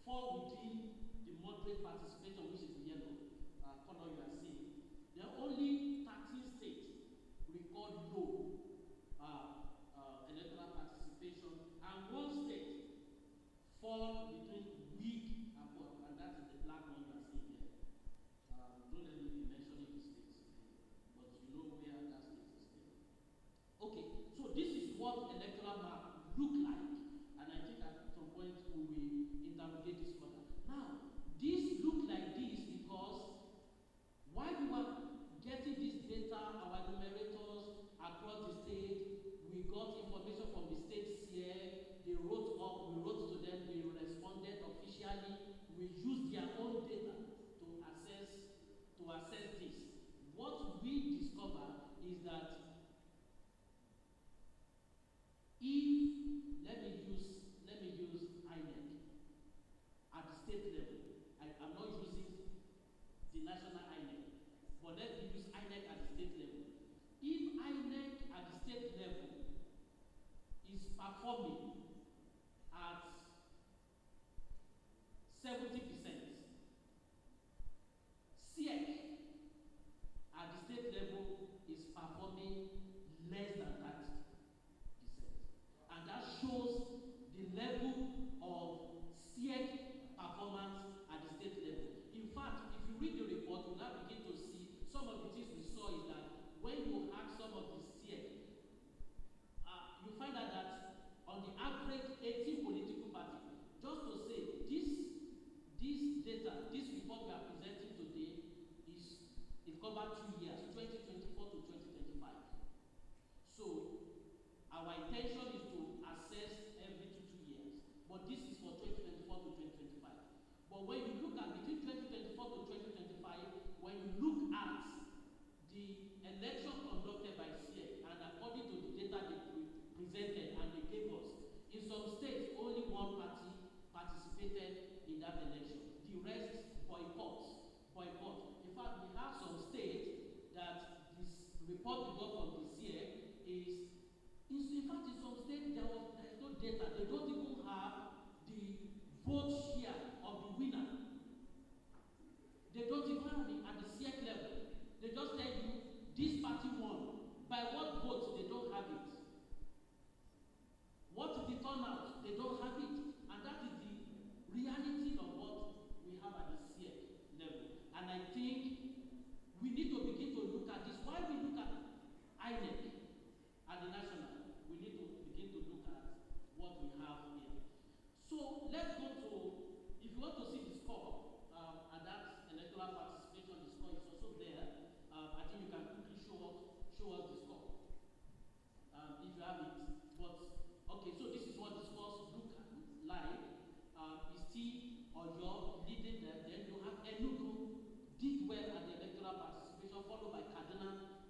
S2: fall within the moderate participation, which is the yellow color you are seeing. There are only 13 states record low electoral participation, and one state fall between weak and what, and that is the black one you are seeing there. Don't let me be mentioning the states, but you know where that state is there. Okay, so this is what electoral map look like, and I think at some point we will interrogate this further. Now, this look like this because while we were getting this data, our numerators across the state, we got information from the states here, they wrote up, we wrote to them, they responded officially, we used their own data to assess this. What we discovered is that if, let me use INEC at the state level. I'm not using the national INEC, but let me use INEC at the state level. If INEC at the state level is performing at 70%, SIEC at the state level is performing less than 30%. And that shows the level of SIEC performance at the state level. In fact, if you read the report, you'll now begin to see some of the things we saw is that when you ask some of the SIEC, you find out that on the average 18 political parties, just to say this data, this report we are presenting today it covers 2 years, 2024 to 2025. So our intention is to assess every 2 years, but this is for 2024 to 2025. But when you look at between 2024 to 2025, when you look at the election conducted by SIEC, and according to the data they presented and they gave us, in some states only one party participated in that election. The rest boycott. In fact, we have some states that this report we got from the SIEC is, in fact, in some states there is no data. They don't even have the vote share of the winner. They don't even have it at the SIEC level. They just tell you this party won. By what vote? They don't have it. What is the turnout? They don't have it. And that is the reality of what we have at the SIEC level. And I think we need to begin to look at this. While we look at INEC at the national, we need to begin to look at what we have here. So let's go to, if you want to see the score, and that electoral participation, the score is also there. I think you can quickly show us the score, if you have it. But okay, so this is what the scores look like. Is still Oyo leading them. Then you have Enugu did well at the electoral participation, followed by Kaduna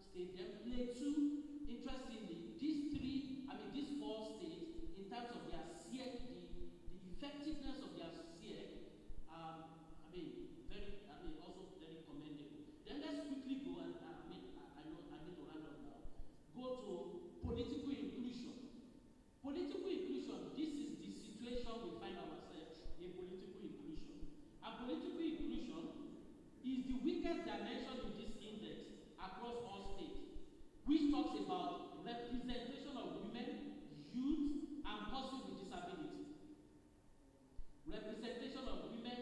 S2: State. Then Plateau. Interestingly, these 4 states, in terms of their SIEC, the effectiveness of their SIEC, also very commendable. Then let's quickly go, and I know I need to round up now. Go to political inclusion. Political inclusion, this is the situation we find ourselves in political inclusion. And political inclusion is the weakest dimension in this index across all states, which talks about representation of women, youth, and persons with disability. Representation of women,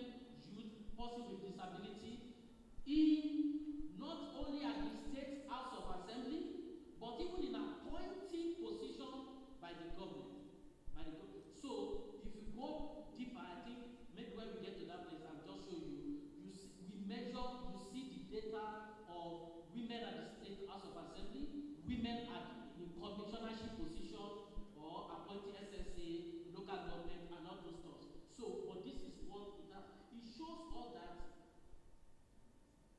S2: youth, persons with disability in not only at the state House of Assembly, but even in appointing position by the government. So if you go deeper, I think maybe when we get to that place, I'll just show you. You see the data of women at the state House of Assembly, women in commissionership position, or appointing SSA, local government, and all those stuff. So, but this is what it has. It shows all that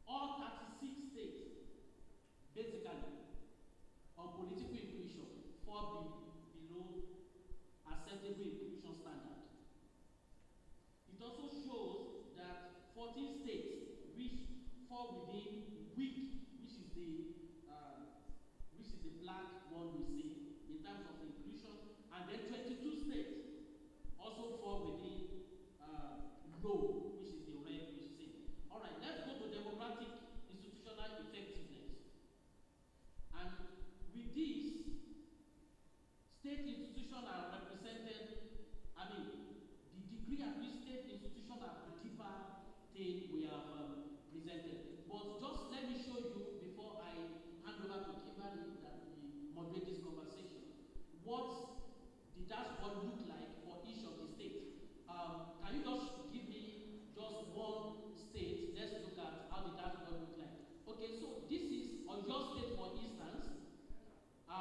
S2: all 36 states, basically, on political inclusion, fall below acceptable inclusion standard. It also shows that 14 states which fall within weak, which is the black one we see,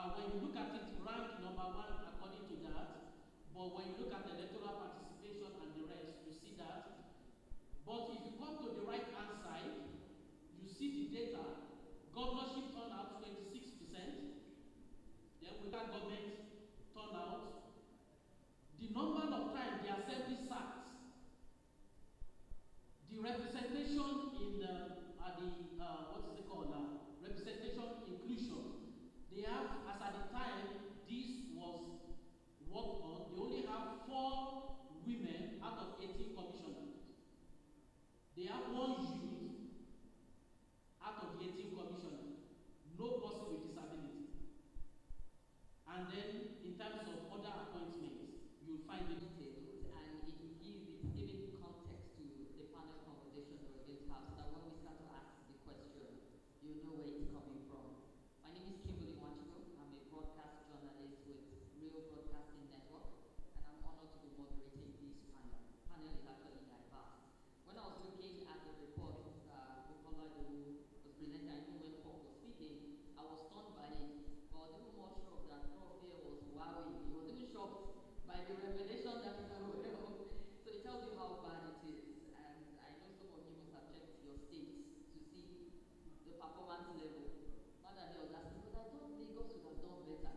S2: When you look at it, rank number one according to that. But when you look at electoral participation and the rest, you see that. But if you come to the right hand side, you see the data. Governorship turnout 26%. Then without government turnout, the number of times the assembly sat, the representation in what is it called now? Representation inclusion. They have, as at the time this was worked on, they only have 4 women out of 18 commissioners. They have 1 youth out of the 18 commissioners, no person with disability. And then in terms of other appointments, you'll find it.
S5: Detailed, and it will giving context to the panel conversation that we're going to have, so that when we start to ask the question, you know where it's coming from. My name is Kimberly Wanchiko. I'm a broadcast journalist with Real Broadcasting Network, and I'm honored to be moderating this panel. The panel is actually diverse. When I was looking at the report Bukola Adewu was presenting, I knew when Paul was speaking, I was stunned by it. But I was even more shocked that Prof here was wowing. He was even shocked by the revelation that is aware of. So it tells you how bad it is. And I know some of you must have checked your states to see the performance level. Not that he was asking, but I thought Lagos would have done better.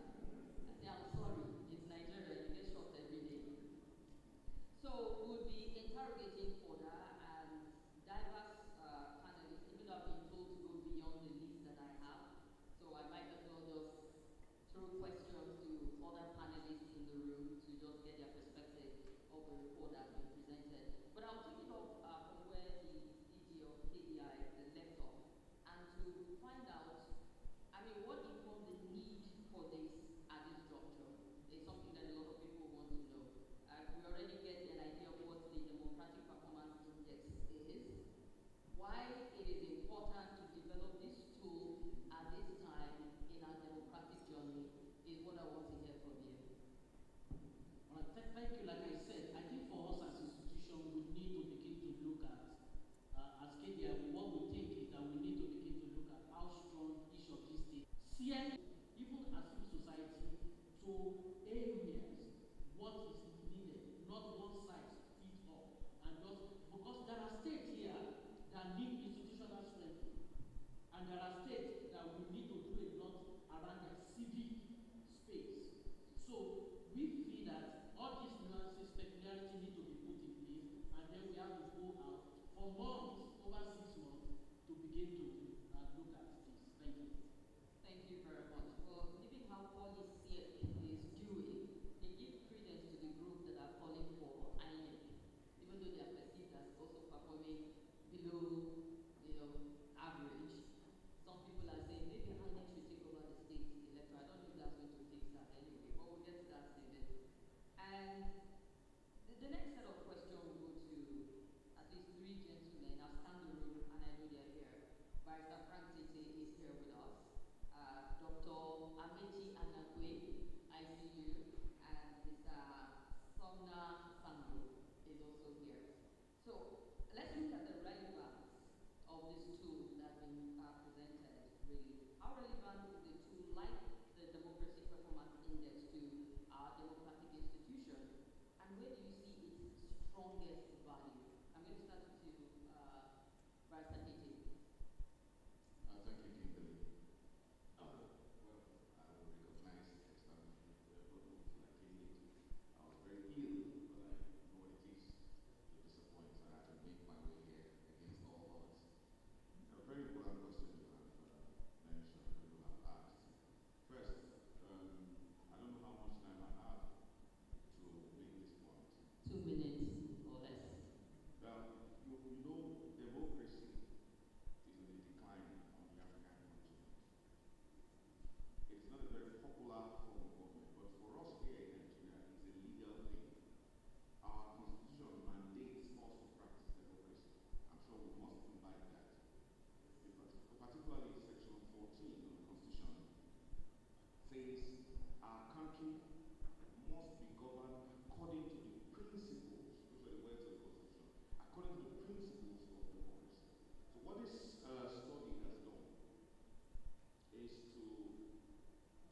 S5: I say, I'm sorry, it's Nigeria, you get shocked every day. So we'll be interrogating further, and diverse panelists, even though I've been told to go beyond the list that I have. So I might as well just throw questions to other panelists in the room to just get their perspective of the report that's been presented. But I'll take it off from where the DG of KDI left off, and to find out, I mean, what informed the need for this at this juncture is something that a lot of people want to know. We already get an idea of what the Democratic Performance Index is, why it is important to develop this tool at this time in our democratic journey is what I want to hear from you.
S2: All right, thank you. Like I said, I think for us as an institution, we need to begin to look at, as KDI, what we think is that we need to begin to look at how strong each of these states, CNN, even as civil society, to areas, what is needed, not one size fit all. And just because there are states here that need institutional strength, and there are states that we need to do a lot around their civic space. So we feel that all these nuances, peculiarity need to be put in place, and then we have to go out for months, over 6 months, to begin to look at this. Thank you.
S5: Thank you very much. Well, given how policy is doing, they give credence to the group that are calling for INEC, even though they are perceived as also performing below, average. Some people are saying maybe INEC should take over the state electoral. I don't know if that's going to fix that anyway, but we'll get to that in a bit. And the next set of questions will go to at least 3 gentlemen. I'll stand the room, and I know they're here. Barrister Frank Tete is here with us. Dr. Amechi Anagwe, I see you, and Mr. Somna Sandro is also here. So let's look at the relevance of this tool that's been presented, really. How relevant is the tool like the Democracy Performance Index to our democratic institution, and where do you see its strongest value? I'm going to start with you, Barrister Tete.
S6: Thank you, Kimberly. Well, I will recognize externally both like Kimberly. I was very ill, but I know what it is to disappoint, so I had to make my way here against all odds. A very important question you have mentioned, you have asked. First, I don't know how much time I have to make this point.
S5: 2 minutes or less.
S6: Well, you know, democracy is in a decline on the African continent. It's not a very popular form of government, but for us here in Nigeria, it's a legal thing. Our constitution mandates us to practice democracy. I'm sure we must imbibe that. Particularly Section 14 of the Constitution says our country must be governed according to the principles, those are the words of the Constitution, according to the principles of democracy. So what this study has done is to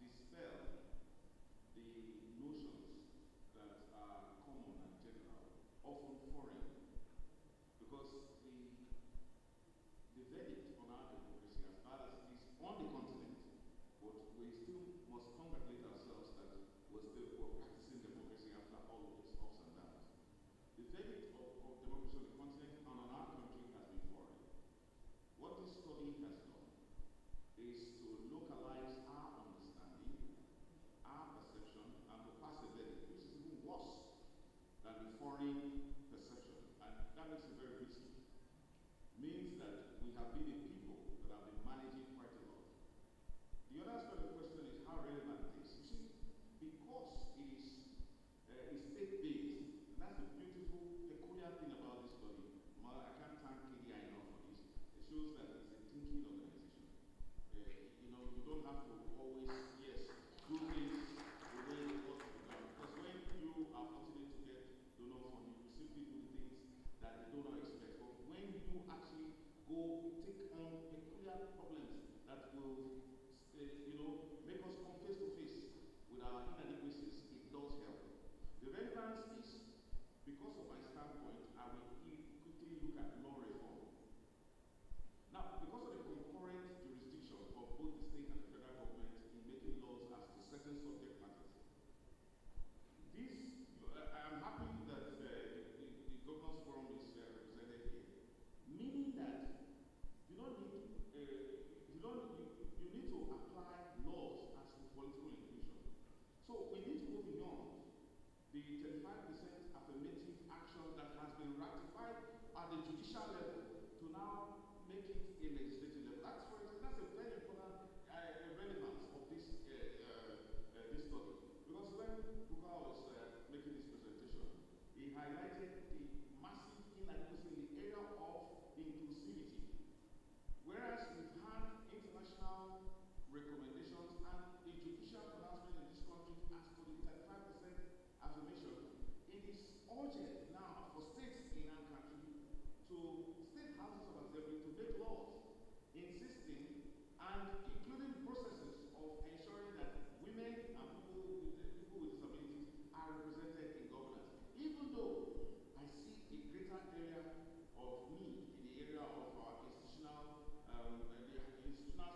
S6: dispel on the continent, but we still must congratulate ourselves that we're practicing democracy after all of these ups and downs. The debate of democracy on the continent and on our country has been foreign. What this study has done is to localize our understanding, our perception, and to pass a verdict, which is even worse than the foreign perception. And that makes it very risky. Means that we have been a people that have been managing quite a lot. The other aspect of the question is how relevant it is. You see, because it is state-based, and that's the beautiful, peculiar thing about this study. Well, I can't thank KDI enough for this. It shows that it's a thinking organization. You know, you don't have to always, yes, do things the way it ought to be done. Because when you are fortunate to get donor funding, you simply do the things that the donor expects. But when you actually go take on peculiar problems that will, make us come face to face with our inadequacies, it does help. The relevance is, because of my standpoint, I will quickly look at law reform. Now, because of the concurrent jurisdiction of both the state and the federal government in making laws as to certain subject matters, I am happy that the Governors Forum is represented here, meaning that you need to apply laws as to political inclusion. So we need to go beyond the 35% affirmative action that has been ratified at the judicial level to now make it a legislative level. That's a very important relevance of this study. Because when Buka was making this presentation, he highlighted the massive inadequacy in the area of inclusivity. Whereas we've had international recommendations and a judicial pronouncement in this country as to the 35% affirmation, it is urgent now for states in our country to state houses of assembly to make laws insisting and including processes of ensuring that women and people with disabilities are represented in governance. Even though I see a greater area of need in the area of our institutional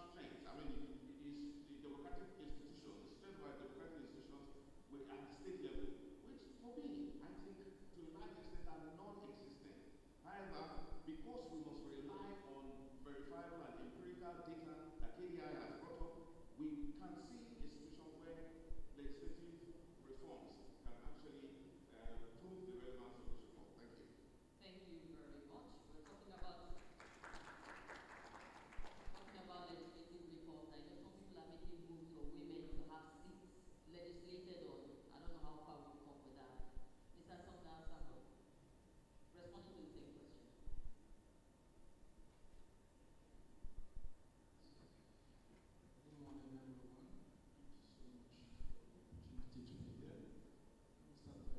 S6: strength. I mean, it is the democratic institutions, the strength of our democratic institutions at the state level, which for me, I think to a large extent are non-existent. However, because we must rely on verifiable and empirical data that KDI has brought up, we can see a situation where legislative reforms can actually prove the relevance of this reform. Thank you.
S5: Thank you very much. We're talking about legislative reforms. I know some people are making moves for women to have seats legislated on. I don't know how far we've come with that. Mr. Sundar Sabo, responding to the same question.
S7: Good morning, everyone. Thank you so much for the opportunity to be here. I'll start by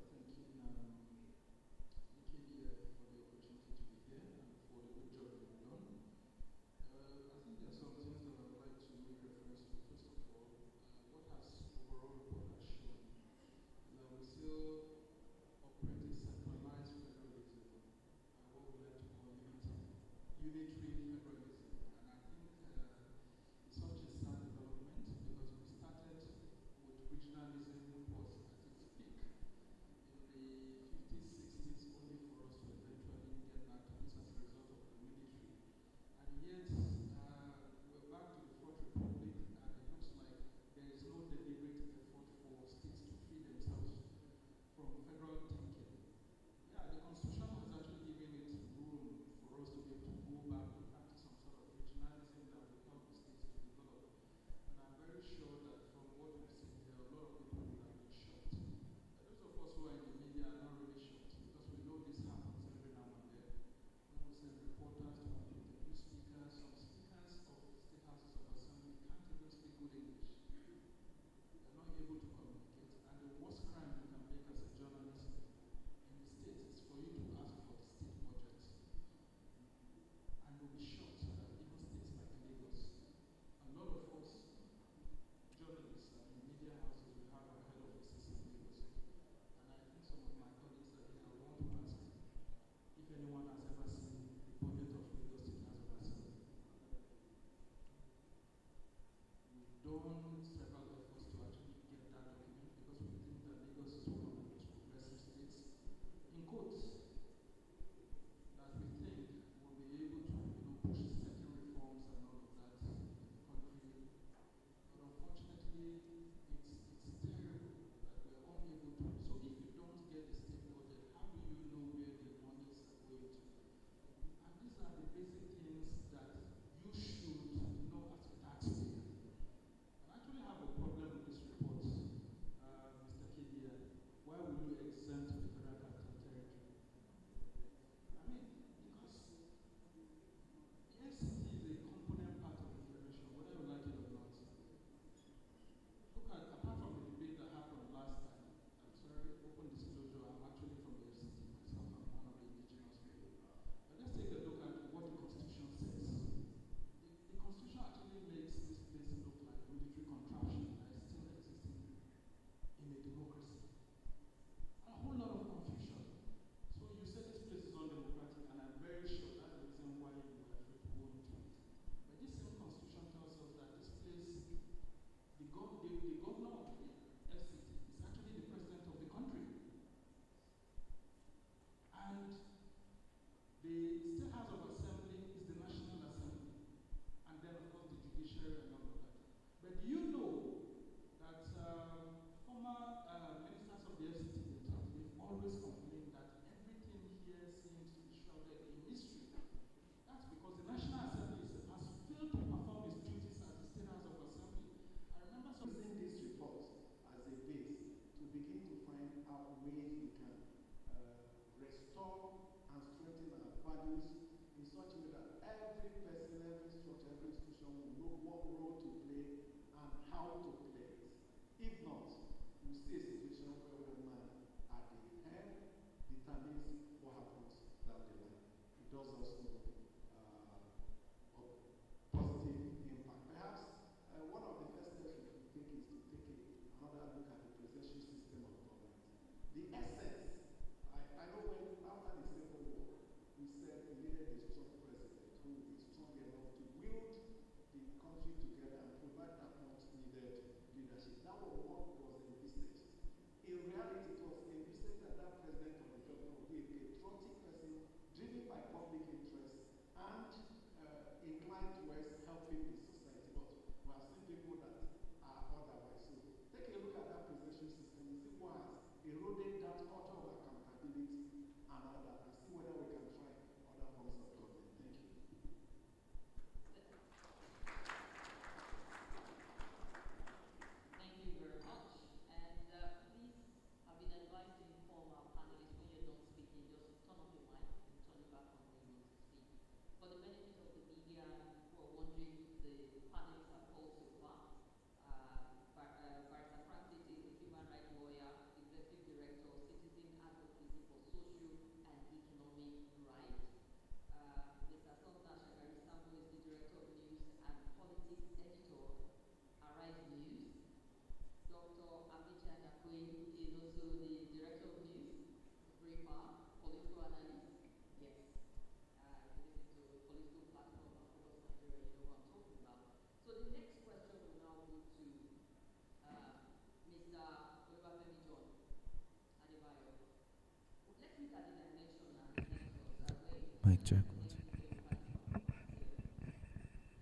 S5: look at the dimension and vectors that were
S8: Mic check.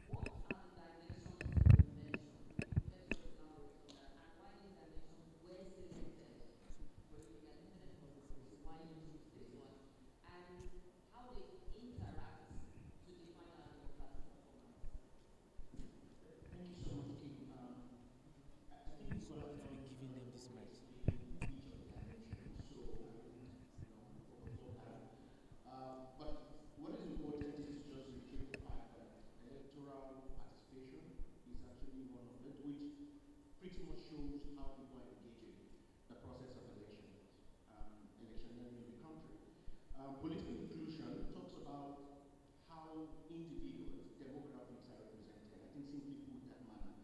S5: what are the dimensions you mentioned? Let's just elaborate on that. And why these dimensions were selected for the independent purposes, why you choose this one, and how they interact to define our democratic performance.
S9: Thank you so much, Kim. I think it's well giving them this mic. But what is important is just reiterate the fact that electoral participation is actually one of it, which pretty much shows how people are engaging the process of electioneering in the country. Political inclusion talks about how individuals, demographics are represented. I think simply put that manner.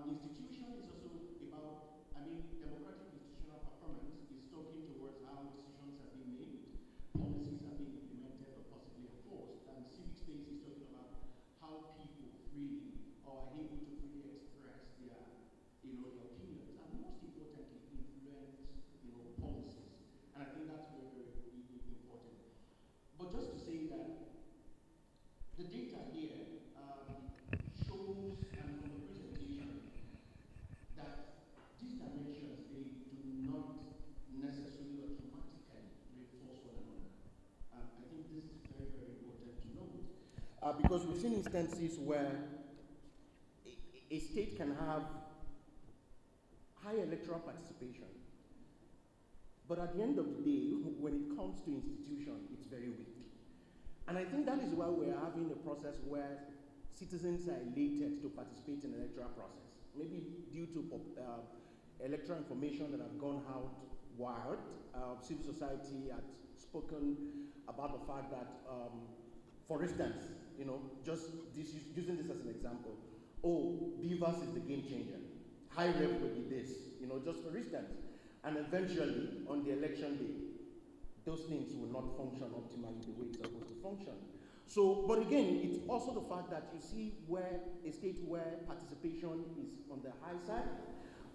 S9: Institution is also about, democratic institutional performance is talking towards how decisions have been made, policies are being implemented or possibly enforced, and civic space is talking about how people freely or are able to freely express their, their opinions, and most importantly, influence, policies. And I think that's very, very important. But just to say that the data here shows, and from the presentation, that these dimensions, they do not necessarily automatically reinforce one another. I think this is very, very important to note. Because we've seen instances where a state can have high electoral participation, but at the end of the day, when it comes to institution, it's very weak. And I think that is why we're having a process where citizens are elated to participate in the electoral process. Maybe due to electoral information that have gone out wild, civil society had spoken about the fact that, for instance, just using this as an example, Beavers is the game changer. High rep will be this, just for instance. And eventually, on the election day, those things will not function optimally the way it's supposed to function. So, but again, it's also the fact that you see where a state where participation is on the high side,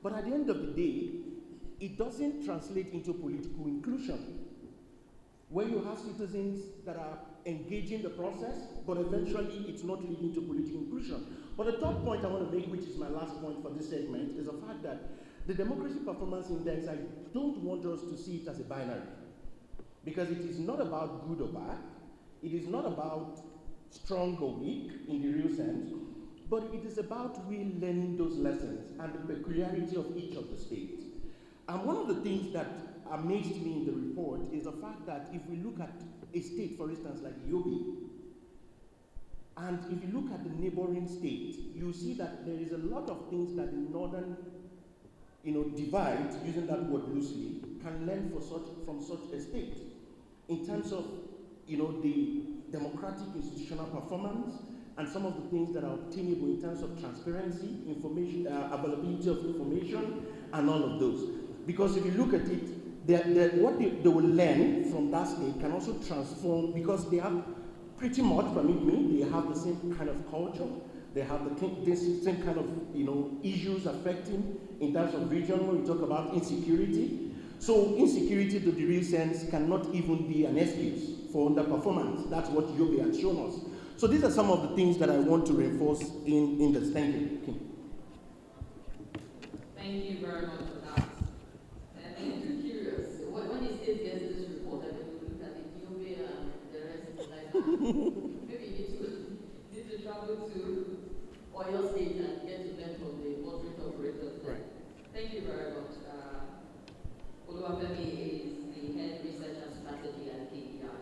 S9: but at the end of the day, it doesn't translate into political inclusion. Where you have citizens that are engaging the process, but eventually it's not leading to political inclusion. But the third point I want to make, which is my last point for this segment, is the fact that the Democracy Performance Index, I don't want us to see it as a binary. Because it is not about good or bad, it is not about strong or weak in the real sense, but it is about we learning those lessons and the peculiarity of each of the states. And one of the things that amazed me in the report is the fact that if we look at a state, for instance, like Yobe, and if you look at the neighboring states, you see that there is a lot of things that the northern divide, using that word loosely, can learn from such a state in terms of, the democratic institutional performance and some of the things that are obtainable in terms of transparency, information, availability of information, and all of those. Because if you look at it, what they will learn from that state can also transform, because they have pretty much, permit me, they have the same kind of culture, they have the same kind of issues affecting in terms of region when we talk about insecurity. So insecurity to the real sense cannot even be an excuse for underperformance. That's what Yobe has shown us. So these are some of the things that I want to reinforce in this. Thank you. Okay.
S5: Thank you very much for that. I'm too curious. When the state gets this report, I will look at Ethiopia and the rest like maybe you need to travel to Oyo State and get to learn from the moderate operators there.
S9: Right.
S5: Thank you very much. Oluwafemi is the head research and strategy at KPI.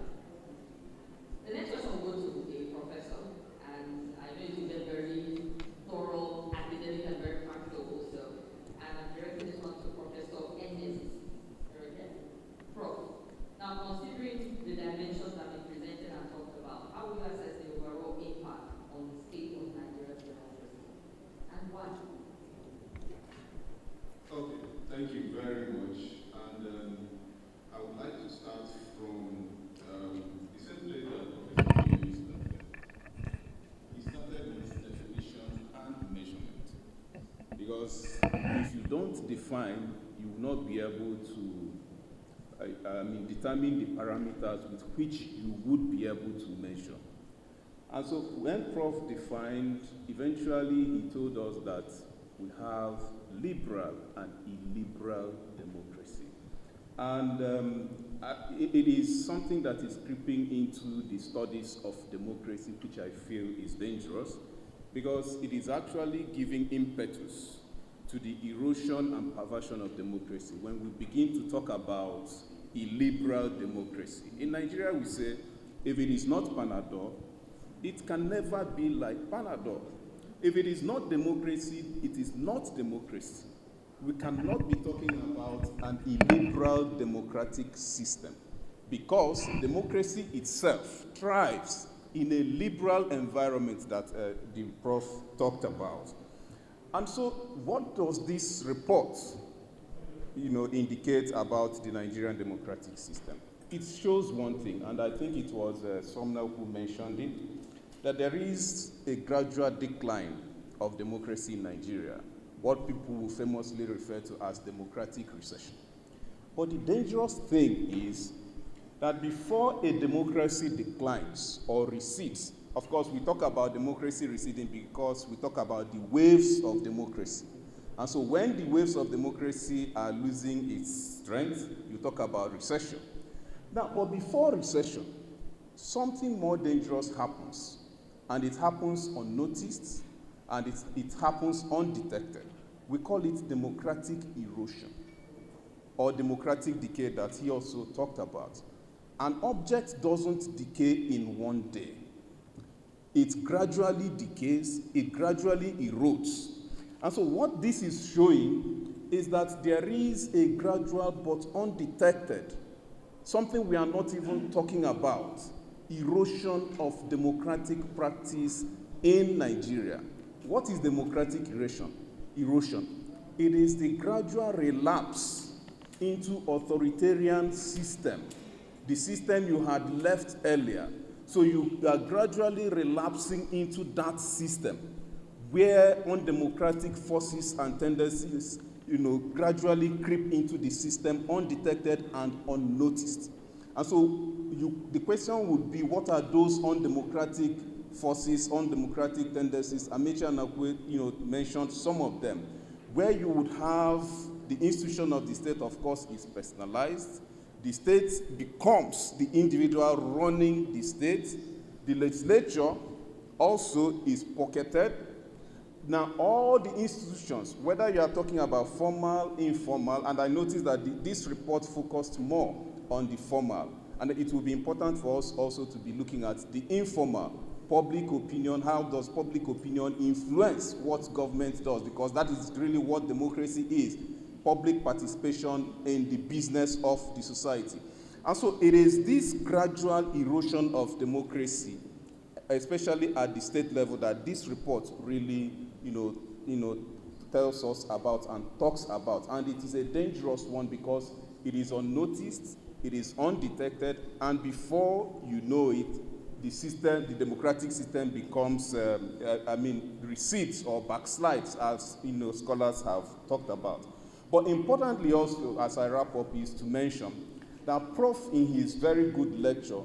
S5: The next question will go to a professor, and I know it will get very thorough, academic, and very practical also. And I'm directing this one to Professor Ennis. Prof. Now, considering the dimensions that have been presented and talked about, how will you assess the overall impact on the state of Nigeria's democracy? And why?
S6: Okay, thank you very much. And I would like to start from the same place that Professor Davis started. He started with definition and measurement. Because if you don't define, you will not be able to determine the parameters with which you would be able to measure. And so when Prof defined, eventually he told us that we have liberal and illiberal democracy. And it is something that is creeping into the studies of democracy, which I feel is dangerous, because it is actually giving impetus to the erosion and perversion of democracy when we begin to talk about illiberal democracy. In Nigeria, we say, if it is not Panadol, it can never be like Panadol. If it is not democracy, it is not democracy. We cannot be talking about an illiberal democratic system because democracy itself thrives in a liberal environment that the Prof talked about. And so what does this report indicate about the Nigerian democratic system? It shows one thing, and I think it was Sumner who mentioned it, that there is a gradual decline of democracy in Nigeria, what people will famously refer to as democratic recession. But the dangerous thing is that before a democracy declines or recedes, of course, we talk about democracy receding because we talk about the waves of democracy. And so when the waves of democracy are losing its strength, you talk about recession. Now, but before recession, something more dangerous happens. And it happens unnoticed, and it happens undetected. We call it democratic erosion, or democratic decay that he also talked about. An object doesn't decay in one day. It gradually decays, it gradually erodes. And so what this is showing is that there is a gradual but undetected, something we are not even talking about, erosion of democratic practice in Nigeria. What is democratic erosion? It is the gradual relapse into authoritarian system, the system you had left earlier. So you are gradually relapsing into that system where undemocratic forces and tendencies, gradually creep into the system undetected and unnoticed. And so the question would be, what are those undemocratic forces, undemocratic tendencies? Amechi Anakwe, mentioned some of them, where you would have the institution of the state, of course, is personalized. The state becomes the individual running the state. The legislature also is pocketed. Now, all the institutions, whether you are talking about formal, informal, and I noticed that this report focused more on the formal, and it will be important for us also to be looking at the informal, public opinion. How does public opinion influence what government does? Because that is really what democracy is. Public participation in the business of the society. And so it is this gradual erosion of democracy, especially at the state level, that this report really, tells us about and talks about. And it is a dangerous one because it is unnoticed, it is undetected, and before you know it, the system, the democratic system becomes, recedes or backslides, as scholars have talked about. But importantly also, as I wrap up, is to mention that Prof, in his very good lecture,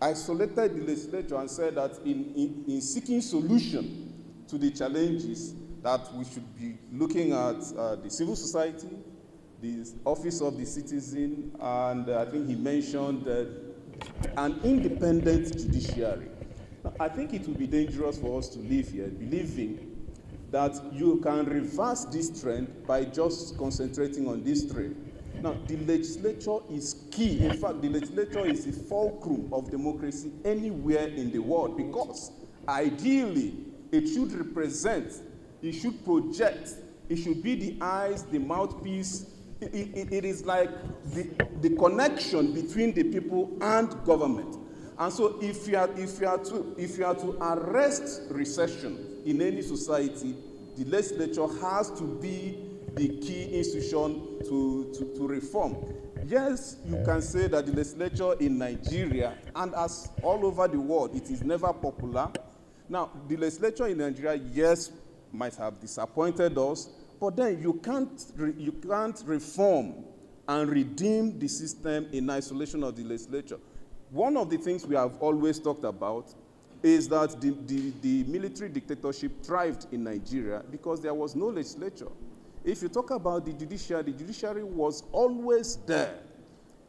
S6: isolated the legislature and said that in seeking solution to the challenges, that we should be looking at the civil society, the office of the citizen, and I think he mentioned an independent judiciary. Now, I think it would be dangerous for us to live here believing that you can reverse this trend by just concentrating on this trend. Now, the legislature is key. In fact, the legislature is the fulcrum of democracy anywhere in the world because ideally it should represent, it should project, it should be the eyes, the mouthpiece. It is like the connection between the people and government. And so if you are to arrest recession in any society, the legislature has to be the key institution to reform. Yes, you can say that the legislature in Nigeria, and as all over the world, it is never popular. Now, the legislature in Nigeria, yes, might have disappointed us, but then you can't reform and redeem the system in isolation of the legislature. One of the things we have always talked about is that the military dictatorship thrived in Nigeria because there was no legislature. If you talk about the judiciary was always there,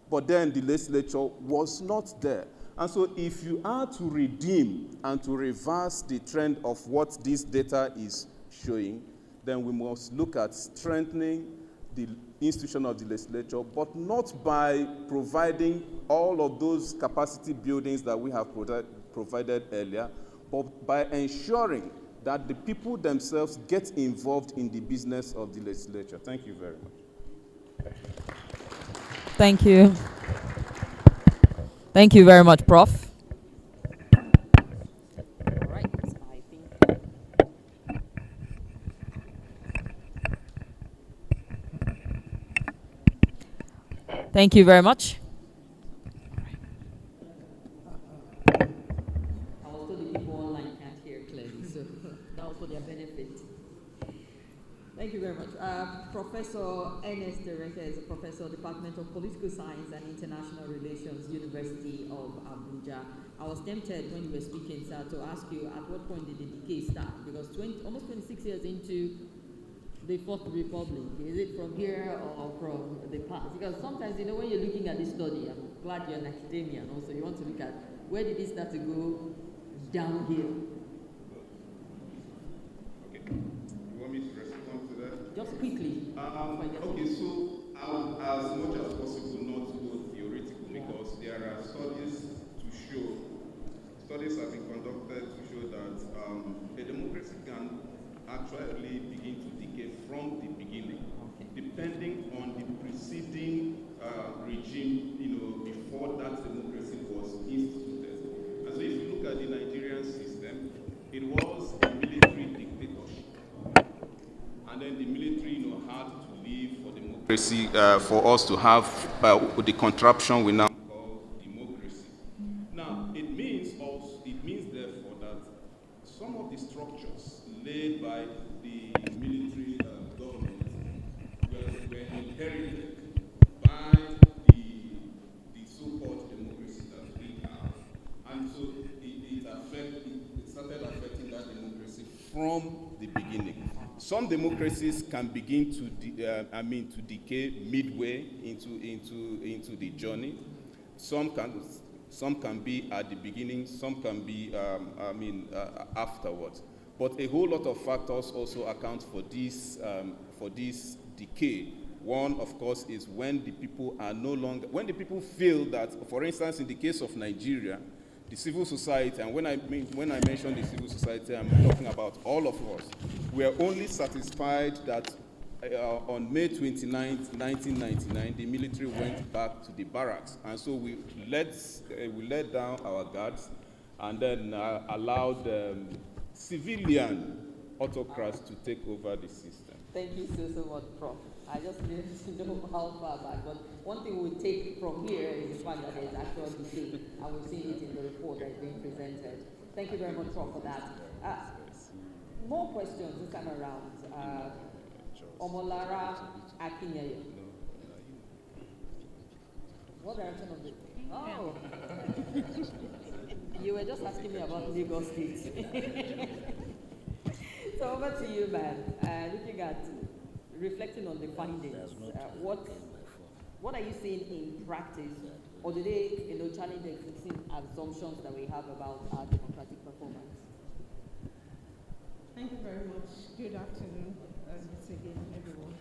S6: but then the legislature was not there. And so if you are to redeem and to reverse the trend of what this data is showing, then we must look at strengthening the institution of the legislature, but not by providing all of those capacity buildings that we have provided earlier, but by ensuring that the people themselves get involved in the business of the legislature. Thank you very much.
S5: Thank you. Thank you very much, Prof. All right, I think. Thank you very much. Also, the people online can't hear clearly, so that was for their benefit. Thank you very much. Professor Ernest Dereke is a professor, Department of Political Science and International Relations, University of Abuja. I was tempted when you were speaking, sir, to ask you at what point did the decay start? Because almost 26 years into the Fourth Republic, is it from here or from the past? Because sometimes, when you're looking at this study, I'm glad you're an academician also, you want to look at where did it start to go downhill?
S6: Okay. You want me to respond to that?
S5: Just quickly.
S6: Okay, so as much as possible not to go theoretical, because there are studies have been conducted to show that a democracy can actually begin to decay from the beginning, depending on the preceding regime, before that democracy was instituted. And so if you look at the Nigerian system, it was a military dictatorship. And then the military, had to leave for democracy, for us to have the contraption we now call democracy. Now, it means therefore that some of the structures laid by the military government were inherited by the so-called democracy that we have. And so it started affecting that democracy from the beginning. Some democracies can begin to decay midway into the journey. Some can be at the beginning. Some can be afterwards. But a whole lot of factors also account for this decay. One, of course, is when the people feel that, for instance, in the case of Nigeria, the civil society, and when I mention the civil society, I'm talking about all of us. We are only satisfied that on May 29th, 1999, the military went back to the barracks, and so we let down our guards, and then allowed civilian autocrats to take over the system.
S5: Thank you so much, Prof. I just needed to know how far back, but one thing we take from here is the fact that there's actual decay, and we've seen it in the report that's being presented. Thank you very much, Prof, for that. More questions this time around. Omolara Akinyeye. What direction of it? Oh! You were just asking me about Lagos State. So over to you, man. Looking at, reflecting on the findings, what are you seeing in practice, or do they, challenge the existing assumptions that we have about our democratic performance?
S7: Thank you very much. Good afternoon, once again, everyone.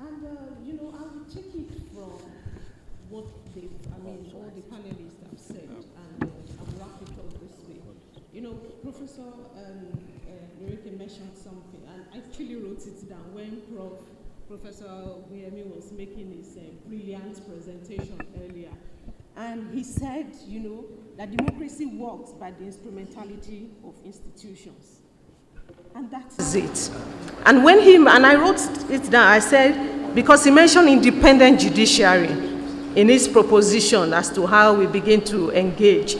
S7: And I will take it from what all the panelists have said, and I will wrap it up this way. Professor Dereke mentioned something, and I actually wrote it down when Professor Guyemi was making his brilliant presentation earlier. And he said, that democracy works by the instrumentality of institutions. And that is it. And I wrote it down, I said, because he mentioned independent judiciary in his proposition as to how we begin to engage.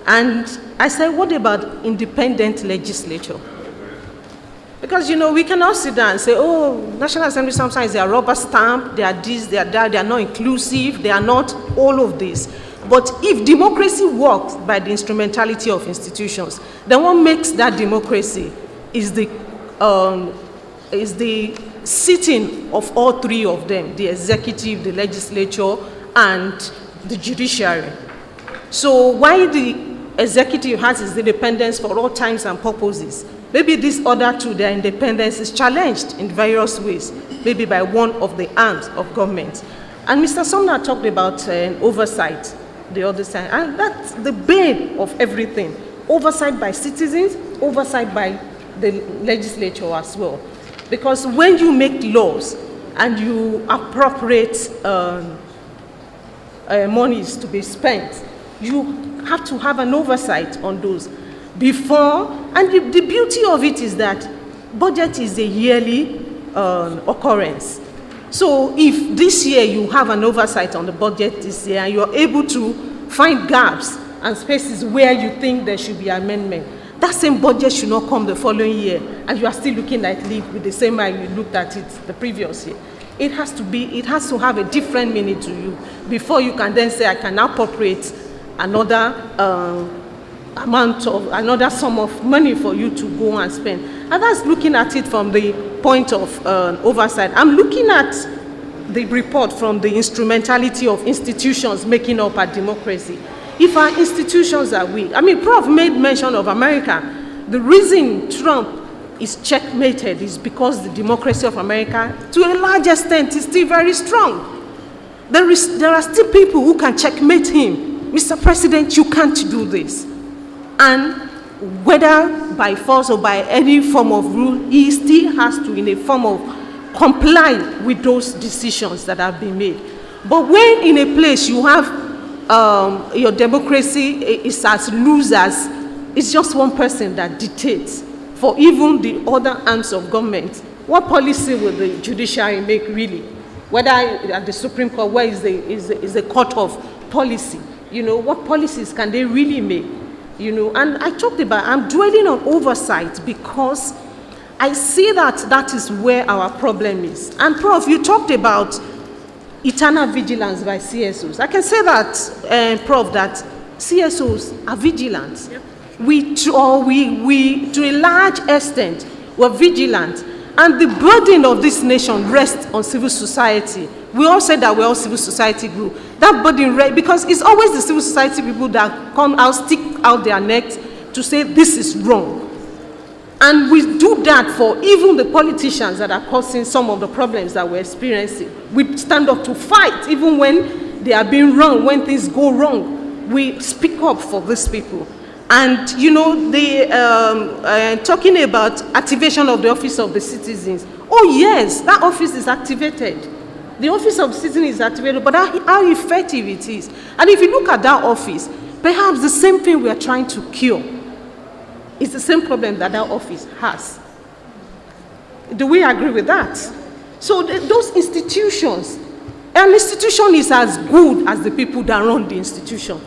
S7: And I said, what about independent legislature? Because, you know, we cannot sit down and say, oh, National Assembly sometimes they are rubber stamp, they are this, they are that, they are not inclusive, they are not all of this. But if democracy works by the instrumentality of institutions, then what makes that democracy is the sitting of all three of them, the executive, the legislature, and the judiciary. So while the executive has its independence for all times and purposes, maybe this other two, their independence is challenged in various ways, maybe by one of the arms of government. And Mr. Sumner talked about oversight the other side, and that's the bane of everything. Oversight by citizens, oversight by the legislature as well. Because when you make laws and you appropriate monies to be spent, you have to have an oversight on those before. And the beauty of it is that budget is a yearly occurrence. So if this year you have an oversight on the budget this year and you're able to find gaps and spaces where you think there should be amendment, that same budget should not come the following year and you are still looking at it with the same eye you looked at it the previous year. It has to have a different meaning to you before you can then say, I can now appropriate another another sum of money for you to go and spend. And that's looking at it from the point of oversight. I'm looking at the report from the instrumentality of institutions making up our democracy. If our institutions are weak, I mean, Prof made mention of America. The reason Trump is checkmated is because the democracy of America, to a large extent, is still very strong. There are still people who can checkmate him. Mr. President, you can't do this. And whether by force or by any form of rule, he still has to, in a form of, comply with those decisions that have been made. But when in a place you have your democracy is as loose as it's just one person that dictates for even the other arms of government, what policy will the judiciary make really? Whether at the Supreme Court, where is the court of policy? You know, what policies can they really make? You know, and I talked about, I'm dwelling on oversight because I see that that is where our problem is. And Prof, you talked about eternal vigilance by CSOs. I can say that, Prof, that CSOs are vigilant. Yep. We, to a large extent, were vigilant. And the burden of this nation rests on civil society. We all said that we're all civil society group. That burden, because it's always the civil society people that come out, stick out their necks to say this is wrong. And we do that for even the politicians that are causing some of the problems that we're experiencing. We stand up to fight, even when they are being wrong, when things go wrong. We speak up for these people. And, you know, talking about activation of the Office of the Citizens. Oh, yes, that office is activated. The Office of Citizens is activated, but how effective it is. And if you look at that office, perhaps the same thing we are trying to cure is the same problem that that office has. Do we agree with that? So those institutions, an institution is as good as the people that run the institution.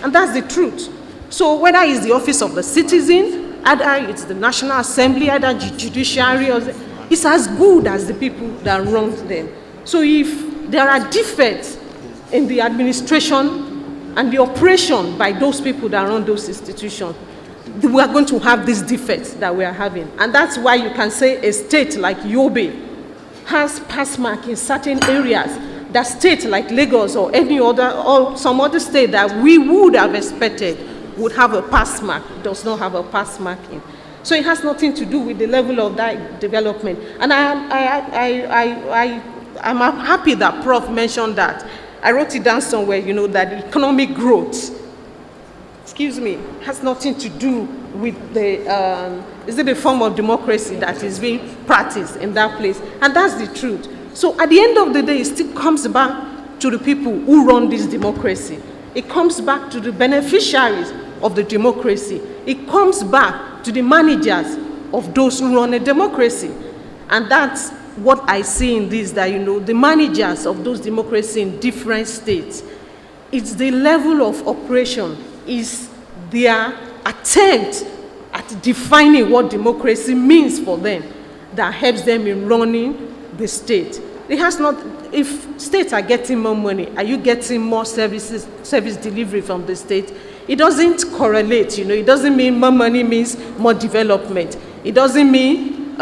S7: And that's the truth. So whether it's the Office of the Citizen, either it's the National Assembly, either the judiciary, it's as good as the people that run them. So if there are defects in the administration and the operation by those people that run those institutions, we are going to have these defects that we are having. And that's why you can say a state like Yobe has pass mark in certain areas that state like Lagos or any other, or some other state that we would have expected would have a pass mark, does not have a pass marking. So it has nothing to do with the level of that development. And I'm happy that Prof mentioned that. I wrote it down somewhere, you know, that economic growth, has nothing to do with the form of democracy that is being practiced in that place. And that's the truth. So at the end of the day, it still comes back to the people who run this democracy. It comes back to the beneficiaries of the democracy. It comes back to the managers of those who run a democracy. And that's what I see in this, that, you know, the managers of those democracies in different states, it's the level of operation, is their attempt at at defining what democracy means for them that helps them in running the state. It has not, if states are getting more money, are you getting more service delivery from the state? It doesn't correlate, you know. It doesn't mean more money means more development. It doesn't mean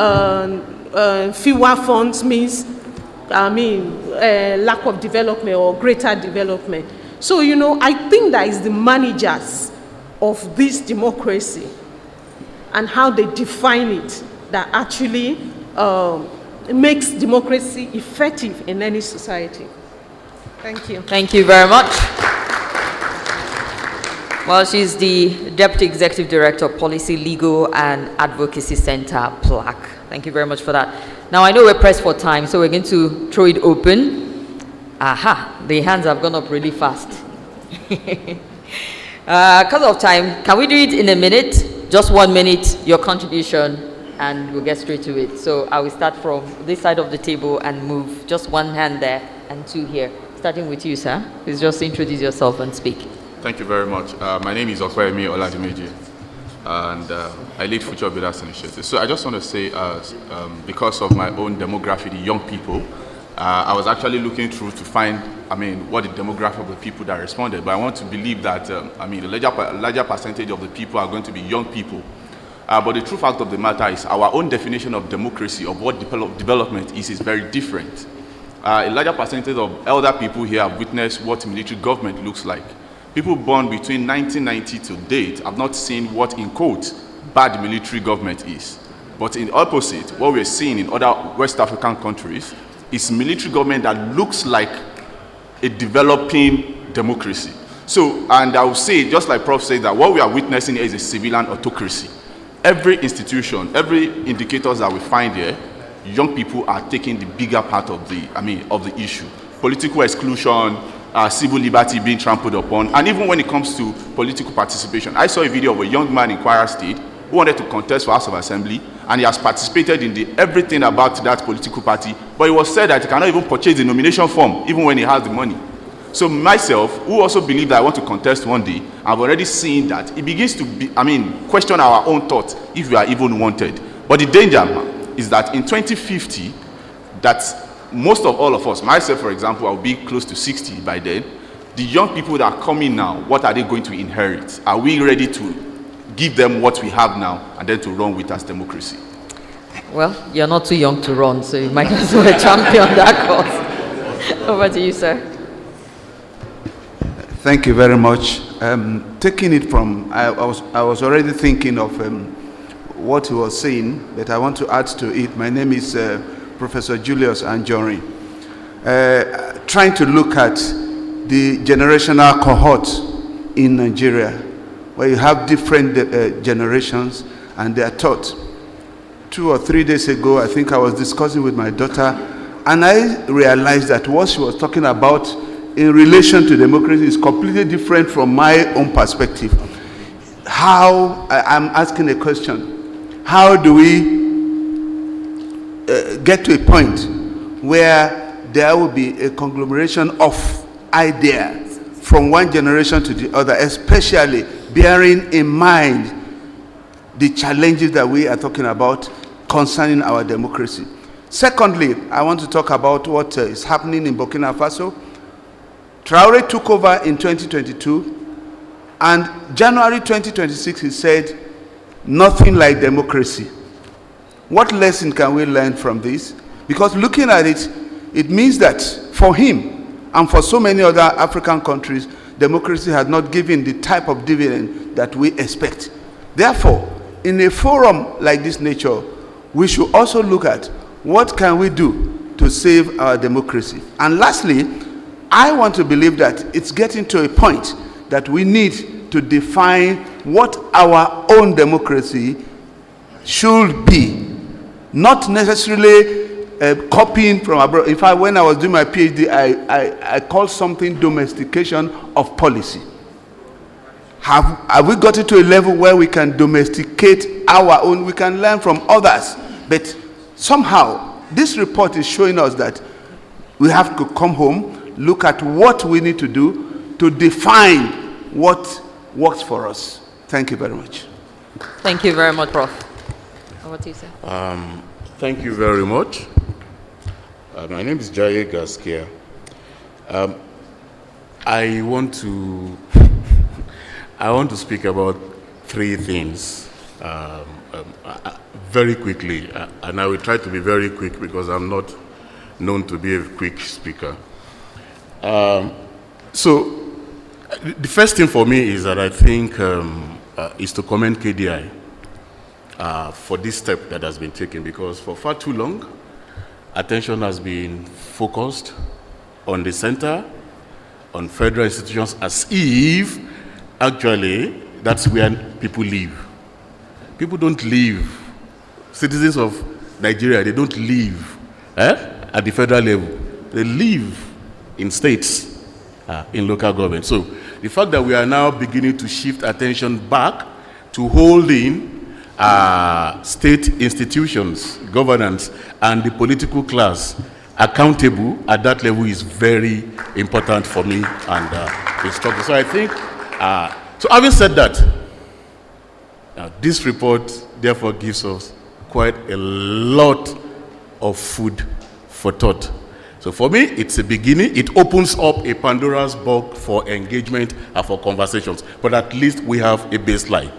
S7: fewer funds means, lack of development or greater development. So, you know, I think that is the managers of this democracy and how they define it that actually makes democracy effective in any society. Thank you.
S8: Thank you very much. Well, she's the Deputy Executive Director of Policy, Legal and Advocacy Center, PLAC. Thank you very much for that. Now, I know we're pressed for time, so we're going to throw it open. Aha, the hands have gone up really fast. Because of time, can we do it in a minute? Just 1 minute, your contribution, and we'll get straight to it. So I will start from this side of the table and move. Just one hand there and two here. Starting with you, sir. Please just introduce yourself and speak.
S6: Thank you very much. My name is Okwemi Oladimeji, and I lead Future Builders Initiative. So I just want to say, because of my own demographic, the young people, I was actually looking through to find, what the demographic of the people that responded. But I want to believe that, the larger percentage of the people are going to be young people. But the true fact of the matter is our own definition of democracy, of what development is very different. A larger percentage of elder people here have witnessed what military government looks like. People born between 1990 to date have not seen what, in quotes, bad military government is. But in opposite, what we're seeing in other West African countries is military government that looks like a developing democracy. So, and I will say, just like Prof said, that what we are witnessing here is a civilian autocracy. Every institution, every indicators that we find here, young people are taking the bigger part of the, of the issue. Political exclusion, civil liberty being trampled upon, and even when it comes to political participation. I saw a video of a young man in Kwara State who wanted to contest for House of Assembly, and he has participated in everything about that political party, but it was said that he cannot even purchase the nomination form, even when he has the money. So myself, who also believe that I want to contest one day, I've already seen that it begins to be, question our own thoughts if we are even wanted. But the danger is that in 2050, that most of all of us, myself for example, I'll be close to 60 by then, the young people that are coming now, what are they going to inherit? Are we ready to give them what we have now and then to run with as democracy?
S8: Well, you're not too young to run, so you might as well champion that cause. Over to you, sir.
S10: Thank you very much. Taking it from, I was already thinking of what he was saying, but I want to add to it. My name is Professor Julius Anjorin. Trying to look at the generational cohort in Nigeria, where you have different generations and they are taught. 2 or 3 days ago, I think I was discussing with my daughter, and I realized that what she was talking about in relation to democracy is completely different from my own perspective. How, I'm asking a question, how do we get to a point where there will be a conglomeration of ideas from one generation to the other, especially bearing in mind the challenges that we are talking about concerning our democracy. Secondly, I want to talk about what is happening in Burkina Faso. Traoré took over in 2022, and January 2026 he said, nothing like democracy. What lesson can we learn from this? Because looking at it, it means that for him and for so many other African countries, democracy has not given the type of dividend that we expect. Therefore, in a forum like this nature, we should also look at what can we do to save our democracy. And lastly, I want to believe that it's getting to a point that we need to define what our own democracy should be, not necessarily copying from abroad. In fact, when I was doing my PhD, I called something domestication of policy. Have we got it to a level where we can domesticate our own? We can learn from others. But somehow, this report is showing us that we have to come home, look at what we need to do to define what works for us. Thank you very much.
S8: Thank you very much, Prof. Over to you, sir.
S6: Thank you very much. My name is Jaye Gaskia. I want to speak about three things very quickly, and I will try to be very quick because I'm not known to be a quick speaker. So the first thing for me is that I think is to commend KDI for this step that has been taken, because for far too long, attention has been focused on the center, on federal institutions, as if actually that's where people live. People don't live. Citizens of Nigeria, they don't live at the federal level. They live in states, in local government. So the fact that we are now beginning to shift attention back to holding state institutions, governance, and the political class accountable at that level is very important for me and instructive. So I think, so having said that, this report therefore gives us quite a lot of food for thought. So for me, it's a beginning. It opens up a Pandora's box for engagement and for conversations, but at least we have a baseline.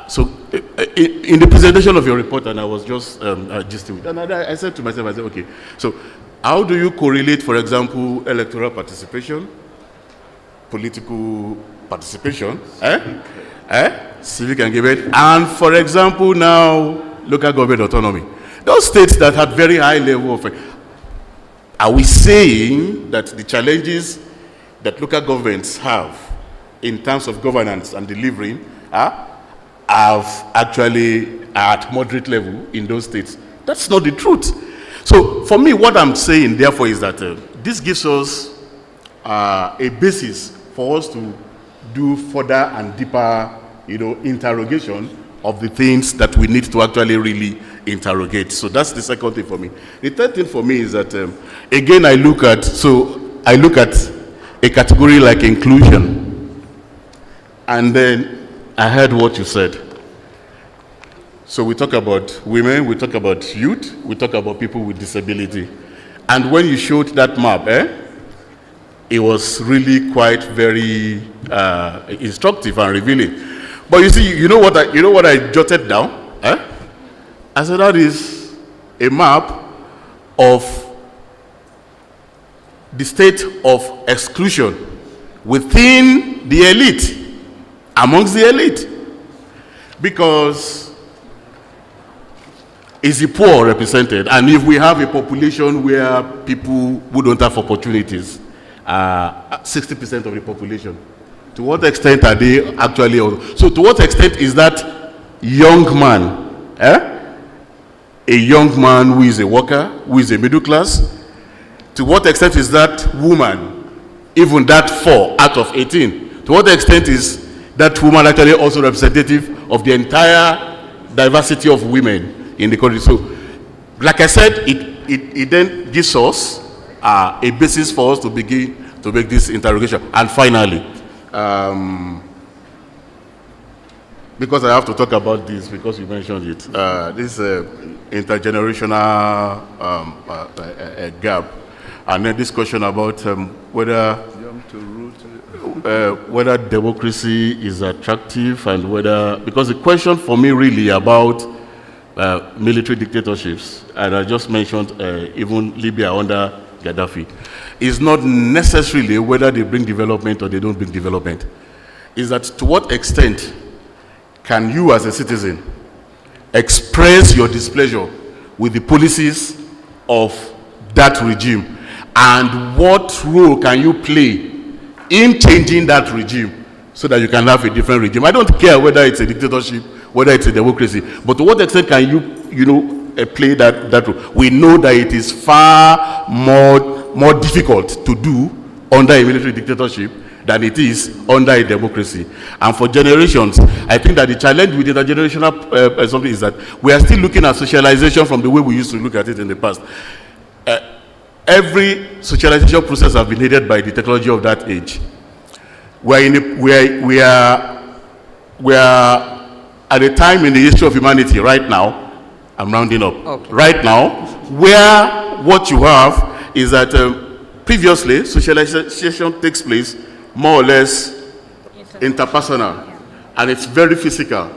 S6: So in the presentation of your report, and I was just gisting, and I said to myself, I said, okay, so how do you correlate, for example, electoral participation, political participation, civic engagement, and for example now, local government autonomy? Those states that had very high level of, are we saying that the challenges that local governments have in terms of governance and delivering have actually at moderate level in those states? That's not the truth. So for me, what I'm saying therefore is that this gives us a basis for us to do further and deeper, interrogation of the things that we need to actually really interrogate. So that's the second thing for me. The third thing for me is that, again, I look at a category like inclusion, and then I heard what you said. So we talk about women, we talk about youth, we talk about people with disability. And when you showed that map, it was really quite very instructive and revealing. But you see, you know what I jotted down? I said that is a map of the state of exclusion within the elite, amongst the elite. Because is the poor represented? And if we have a population where people who don't have opportunities, 60% of the population, to what extent are they actually? So to what extent is that young man, a young man who is a worker, who is a middle class? To what extent is that woman, even that 4 out of 18? To what extent is that woman actually also representative of the entire diversity of women in the country? So, like I said, it then gives us a basis for us to begin to make this interrogation. And finally, because I have to talk about this, because you mentioned it, this intergenerational gap, and then this question about whether democracy is attractive, and whether, because the question for me really about military dictatorships, and I just mentioned even Libya under Gaddafi, is not necessarily whether they bring development or they don't bring development. Is that to what extent can you as a citizen express your displeasure with the policies of that regime, and what role can you play in changing that regime so that you can have a different regime? I don't care whether it's a dictatorship, whether it's a democracy, but to what extent can you, play that role? We know that it is far more difficult to do under a military dictatorship than it is under a democracy. And for generations, I think that the challenge with intergenerational something is that we are still looking at socialization from the way we used to look at it in the past. Every socialization process has been aided by the technology of that age. We are at a time in the history of humanity right now, I'm rounding up,
S8: Okay.
S6: right now, where what you have is that previously socialization takes place more or less interpersonal, and it's very physical.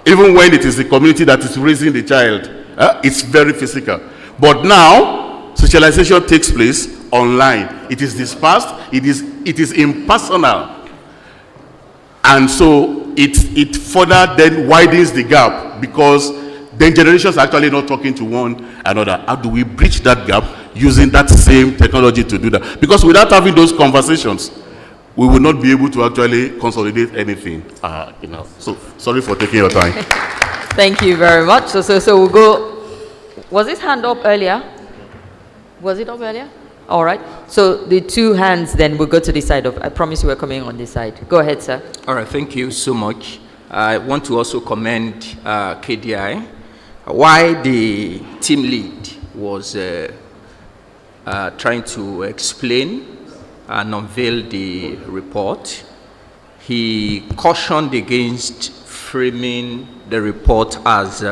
S6: Even when it is the community that is raising the child, it's very physical. But now, socialization takes place online. It is dispersed, it is impersonal. And so it further then widens the gap, because then generations are actually not talking to one another. How do we bridge that gap using that same technology to do that? Because without having those conversations, we will not be able to actually consolidate anything. So sorry for taking your time.
S8: Thank you very much. So we'll go. Was this hand up earlier? Was it up earlier? All right. So the two hands then will go to the side of. I promise you we're coming on this side. Go ahead, sir.
S11: All right, thank you so much. I want to also commend KDI. Why the team lead was trying to explain and unveil the report. He cautioned against framing the report as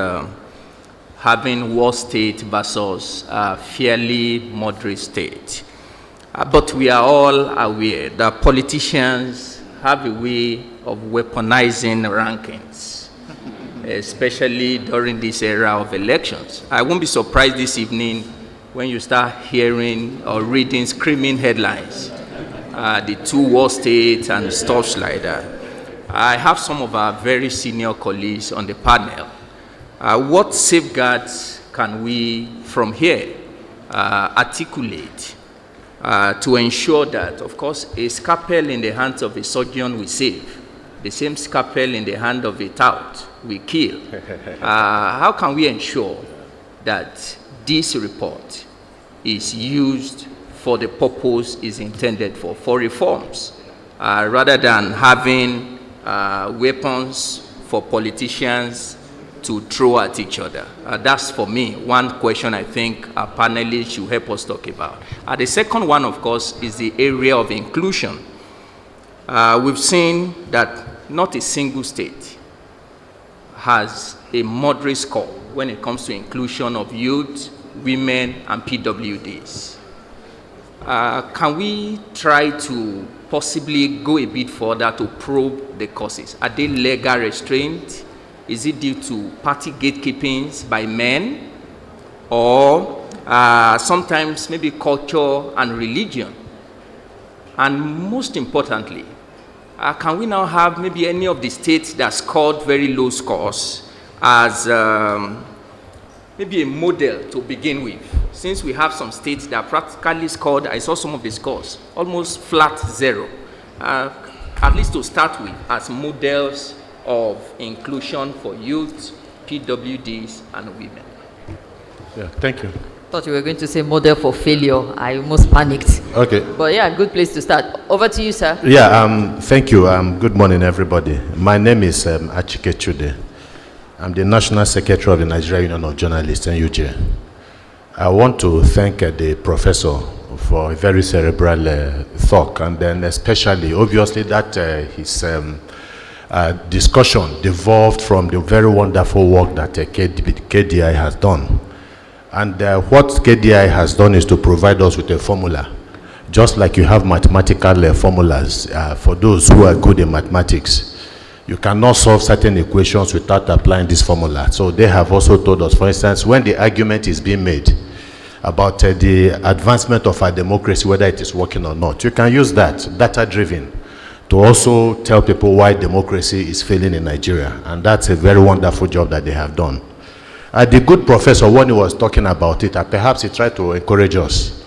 S11: having war state versus fairly moderate state. But we are all aware that politicians have a way of weaponizing rankings, especially during this era of elections. I won't be surprised this evening when you start hearing or reading screaming headlines, the two war states and stuff like that. I have some of our very senior colleagues on the panel. What safeguards can we from here articulate to ensure that, of course, a scalpel in the hands of a surgeon we save, the same scalpel in the hand of a tout we kill? How can we ensure that this report is used for the purpose it's intended for reforms, rather than having weapons for politicians to throw at each other? That's, for me, one question I think our panelists should help us talk about. The second one, of course, is the area of inclusion. We've seen that not a single state has a moderate score when it comes to inclusion of youth, women, and PWDs. Can we try to possibly go a bit further to probe the causes? Are they legal restraint? Is it due to party gatekeepings by men? Or sometimes maybe culture and religion? And most importantly, can we now have maybe any of the states that scored very low scores as maybe a model to begin with? Since we have some states that practically scored, I saw some of the scores, almost flat zero, at least to start with, as models of inclusion for youth, PWDs, and women.
S12: Yeah, thank you.
S8: Thought you were going to say model for failure. I almost panicked.
S12: Okay.
S8: But yeah, good place to start. Over to you, sir.
S12: Yeah, thank you. Good morning, everybody. My name is Achike Chude. I'm the National Secretary of the Nigeria Union of Journalists, NUJ. I want to thank the professor for a very cerebral talk, and then especially, obviously, that his discussion devolved from the very wonderful work that KDI has done. And what KDI has done is to provide us with a formula, just like you have mathematical formulas for those who are good in mathematics. You cannot solve certain equations without applying this formula. So they have also told us, for instance, when the argument is being made about the advancement of our democracy, whether it is working or not, you can use that, data-driven, to also tell people why democracy is failing in Nigeria. And that's a very wonderful job that they have done. The good professor, when he was talking about it, perhaps he tried to encourage us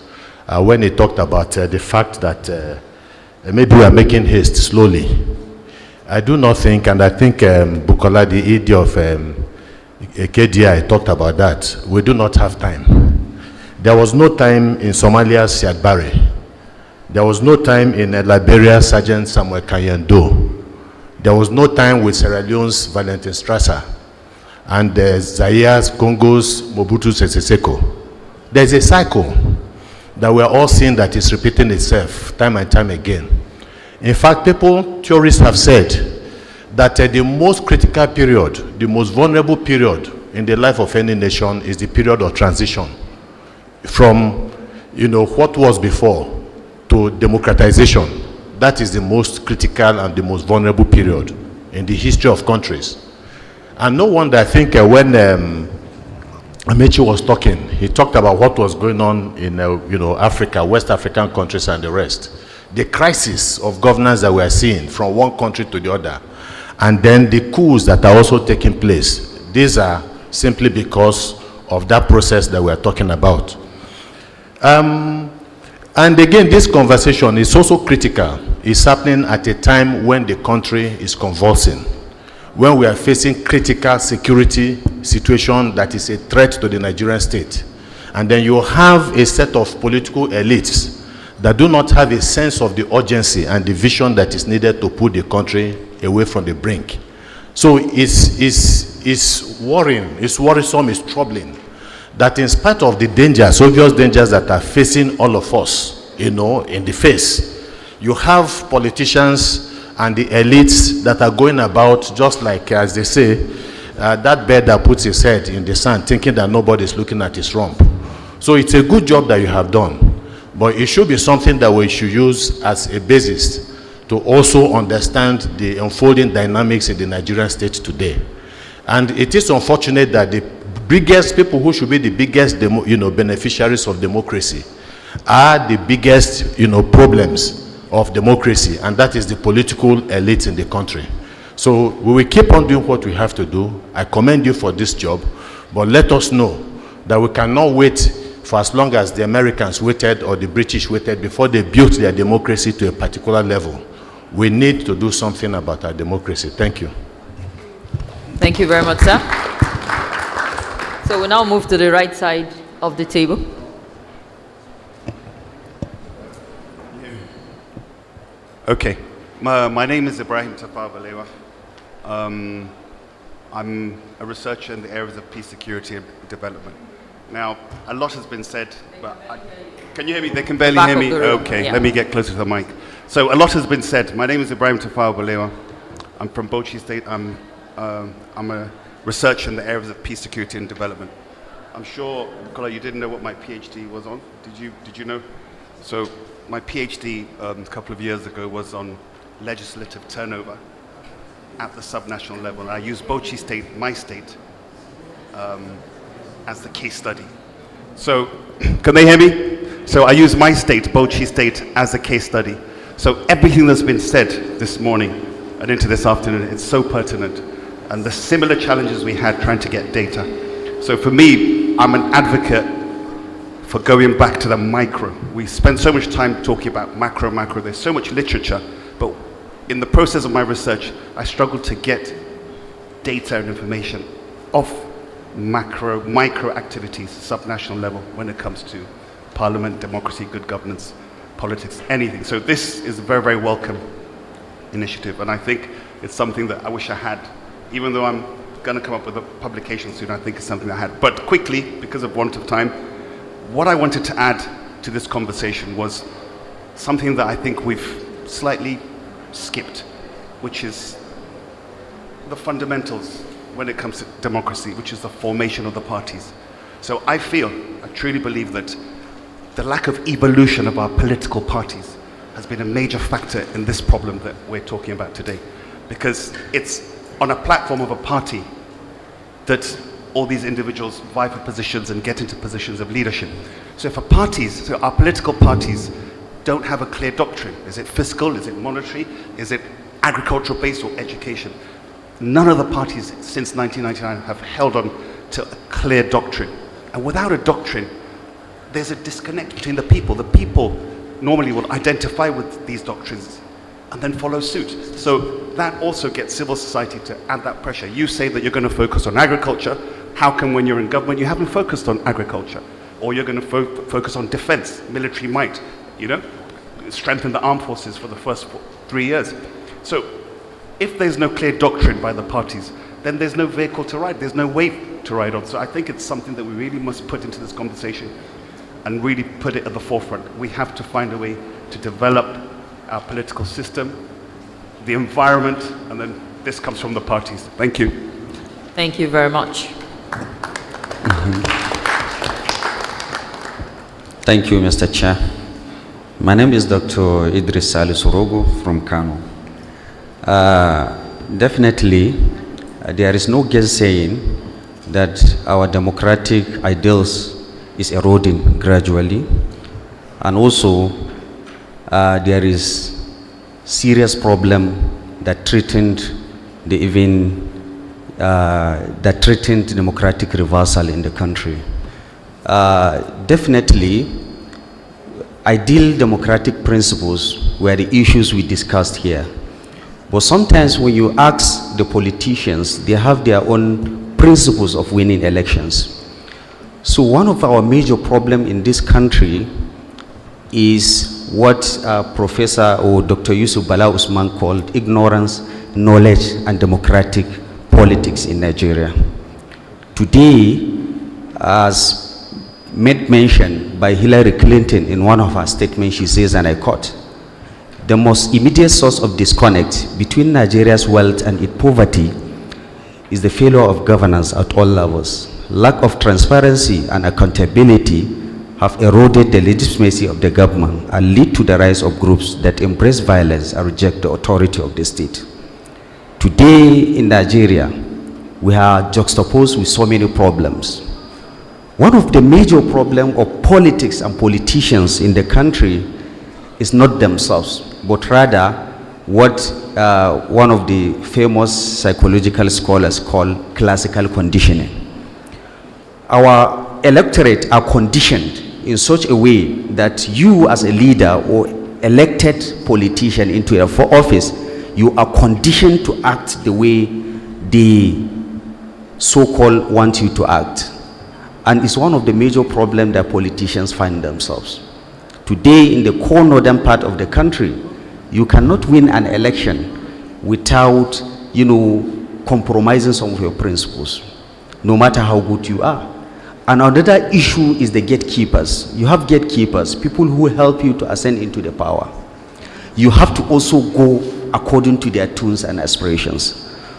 S12: when he talked about the fact that maybe we are making haste slowly. I do not think, and I think Bukola, the ED of KDI, talked about that. We do not have time. There was no time in Somalia's Siad Barre. There was no time in Liberia's Sergeant Samuel Kanyendo. There was no time with Sierra Leone's Valentin Strasser and Zaire's Congo's Mobutu Sese Seko. There's a cycle that we're all seeing that is repeating itself time and time again. In fact, theorists have said that the most critical period, the most vulnerable period in the life of any nation is the period of transition from, what was before to democratization. That is the most critical and the most vulnerable period in the history of countries. And no wonder, I think, when Amechi was talking, he talked about what was going on in, Africa, West African countries and the rest. The crisis of governance that we are seeing from one country to the other, and then the coups that are also taking place. These are simply because of that process that we are talking about. And again, this conversation is also critical. It's happening at a time when the country is convulsing, when we are facing critical security situation that is a threat to the Nigerian state. And then you have a set of political elites that do not have a sense of the urgency and the vision that is needed to put the country away from the brink. So it's worrying, it's worrisome, it's troubling that in spite of the dangers, obvious dangers that are facing all of us, in the face, you have politicians and the elites that are going about just like, as they say, that bird that puts his head in the sand thinking that nobody is looking at his rump. So it's a good job that you have done, but it should be something that we should use as a basis to also understand the unfolding dynamics in the Nigerian state today. And it is unfortunate that the biggest people who should be the biggest beneficiaries of democracy are the biggest problems of democracy, and that is the political elite in the country. So we will keep on doing what we have to do. I commend you for this job, but let us know that we cannot wait for as long as the Americans waited or the British waited before they built their democracy to a particular level. We need to do something about our democracy. Thank you.
S8: Thank you very much, sir. So we now move to the right side of the table.
S13: Okay. My name is Ibrahim Tafawa Balewa. I'm a researcher in the areas of peace, security, and development. Now, a lot has been said, but can you hear me? They can barely hear me? Okay, yeah. Let me get closer to the mic. So a lot has been said. My name is Ibrahim Tafawa Balewa. I'm from Bauchi State. I'm a researcher in the areas of peace, security, and development. I'm sure, Nicola, you didn't know what my PhD was on. Did you know? So my PhD a couple of years ago was on legislative turnover at the subnational level. And I used Bauchi State, my state, as the case study. So, can they hear me? So I use my state, Bauchi State, as a case study. So everything that's been said this morning and into this afternoon, it's so pertinent. And the similar challenges we had trying to get data. So for me, I'm an advocate for going back to the micro. We spend so much time talking about macro. There's so much literature, but in the process of my research, I struggled to get data and information of micro activities, subnational level, when it comes to parliament, democracy, good governance, politics, anything. So this is a very, very welcome initiative, and I think it's something that I wish I had. Even though I'm going to come up with a publication soon, I think it's something I had. But quickly, because of want of time, what I wanted to add to this conversation was something that I think we've slightly skipped, which is the fundamentals when it comes to democracy, which is the formation of the parties. So I truly believe that the lack of evolution of our political parties has been a major factor in this problem that we're talking about today, because it's on a platform of a party that all these individuals vie for positions and get into positions of leadership. So if our political parties don't have a clear doctrine, is it fiscal, is it monetary, is it agricultural based or education? None of the parties since 1999 have held on to a clear doctrine. And without a doctrine, there's a disconnect between the people. The people normally will identify with these doctrines and then follow suit. So that also gets civil society to add that pressure. You say that you're going to focus on agriculture. How come when you're in government you haven't focused on agriculture? Or you're going to focus on defense, military might, strengthen the armed forces for the first 3 years. So if there's no clear doctrine by the parties, then there's no vehicle to ride, there's no wave to ride on. So I think it's something that we really must put into this conversation and really put it at the forefront. We have to find a way to develop our political system, the environment, and then this comes from the parties. Thank you.
S8: Thank you very much.
S14: Thank you, Mr. Chair. My name is Dr. Idris Salisu Rogo from Kano. Definitely, there is no gainsaying that our democratic ideals is eroding gradually, and also there is serious problem that threatened democratic reversal in the country. Definitely, ideal democratic principles were the issues we discussed here. But sometimes when you ask the politicians, they have their own principles of winning elections. So one of our major problems in this country is what Professor or Dr. Yusuf Bala Usman called ignorance, knowledge, and democratic politics in Nigeria. Today, as made mention by Hillary Clinton in one of her statements, she says, and I quote, "The most immediate source of disconnect between Nigeria's wealth and its poverty is the failure of governance at all levels. Lack of transparency and accountability have eroded the legitimacy of the government and lead to the rise of groups that embrace violence and reject the authority of the state." Today in Nigeria, we are juxtaposed with so many problems. One of the major problems of politics and politicians in the country is not themselves, but rather what one of the famous psychological scholars call classical conditioning. Our electorate are conditioned in such a way that you as a leader or elected politician into a office, you are conditioned to act the way they so-called want you to act. And it's one of the major problems that politicians find themselves. Today, in the core northern part of the country, you cannot win an election without, compromising some of your principles, no matter how good you are. And another issue is the gatekeepers. You have gatekeepers, people who help you to ascend into the power. You have to also go according to their tunes and aspirations.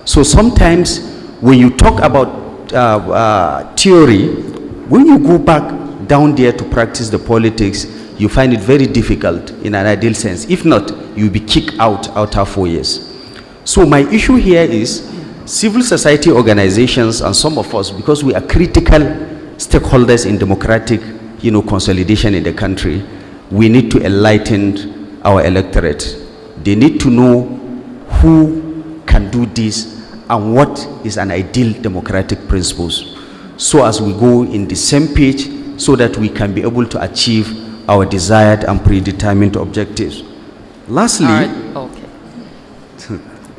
S14: So sometimes when you talk about theory, when you go back down there to practice the politics, you find it very difficult in an ideal sense. If not, you'll be kicked out after 4 years. So my issue here is civil society organizations and some of us, because we are critical stakeholders in democratic consolidation in the country, we need to enlighten our electorate. They need to know who can do this and what is an ideal democratic principles, so as we go in the same page, so that we can be able to achieve our desired and predetermined objectives. Lastly,
S8: okay.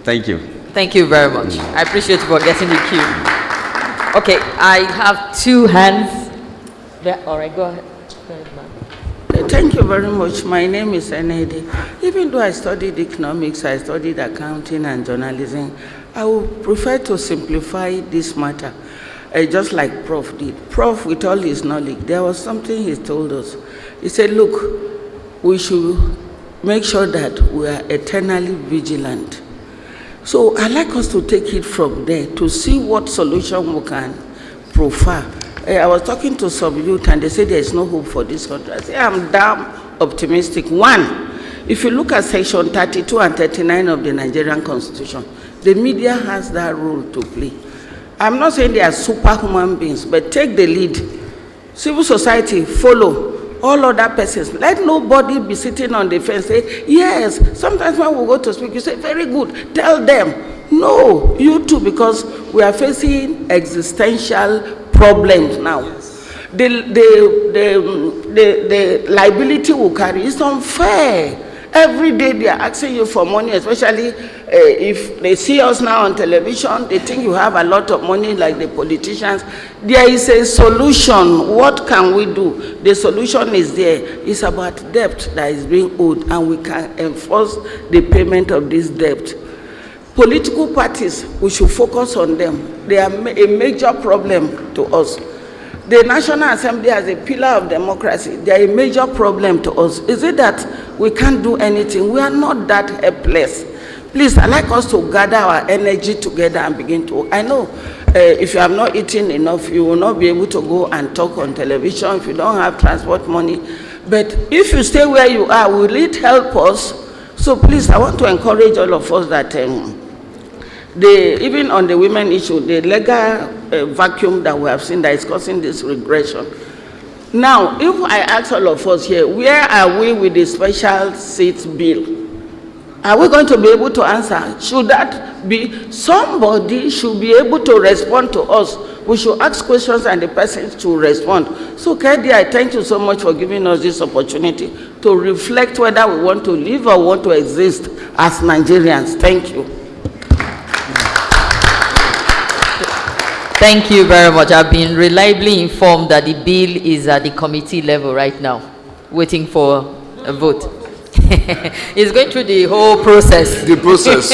S14: Thank you.
S8: Thank you very much. I appreciate you for getting the cue. Okay, I have two hands. All right, go ahead. Go ahead, ma'am.
S15: Thank you very much. My name is Enedi. Even though I studied economics, I studied accounting and journalism, I would prefer to simplify this matter, just like Prof did. Prof, with all his knowledge, there was something he told us. He said, look, we should make sure that we are eternally vigilant. So I'd like us to take it from there to see what solution we can profile. I was talking to some youth and they said there is no hope for this country. I say I'm damn optimistic. One, if you look at section 32 and 39 of the Nigerian Constitution, the media has that role to play. I'm not saying they are superhuman beings, but take the lead. Civil society, follow. All other persons, let nobody be sitting on the fence say, yes. Sometimes when we go to speak, you say, very good, tell them. No, you too, because we are facing existential problems now. The liability we carry is unfair. Every day they are asking you for money, especially if they see us now on television, they think you have a lot of money like the politicians. There is a solution. What can we do? The solution is there. It's about debt that is being owed, and we can enforce the payment of this debt. Political parties, we should focus on them. They are a major problem to us. The National Assembly as a pillar of democracy, they are a major problem to us. Is it that we can't do anything? We are not that helpless. Please, I'd like us to gather our energy together and begin to work. I know if you have not eaten enough, you will not be able to go and talk on television if you don't have transport money. But if you stay where you are, will it help us? So please, I want to encourage all of us that even on the women issue, the legal vacuum that we have seen that is causing this regression. Now, if I ask all of us here, where are we with the special seats bill? Are we going to be able to answer? Should that be, somebody should be able to respond to us. We should ask questions and the person to respond. So, Kedi, I thank you so much for giving us this opportunity to reflect whether we want to live or want to exist as Nigerians. Thank you.
S8: Thank you very much. I've been reliably informed that the bill is at the committee level right now, waiting for a vote. It's going through the whole process.
S10: The process.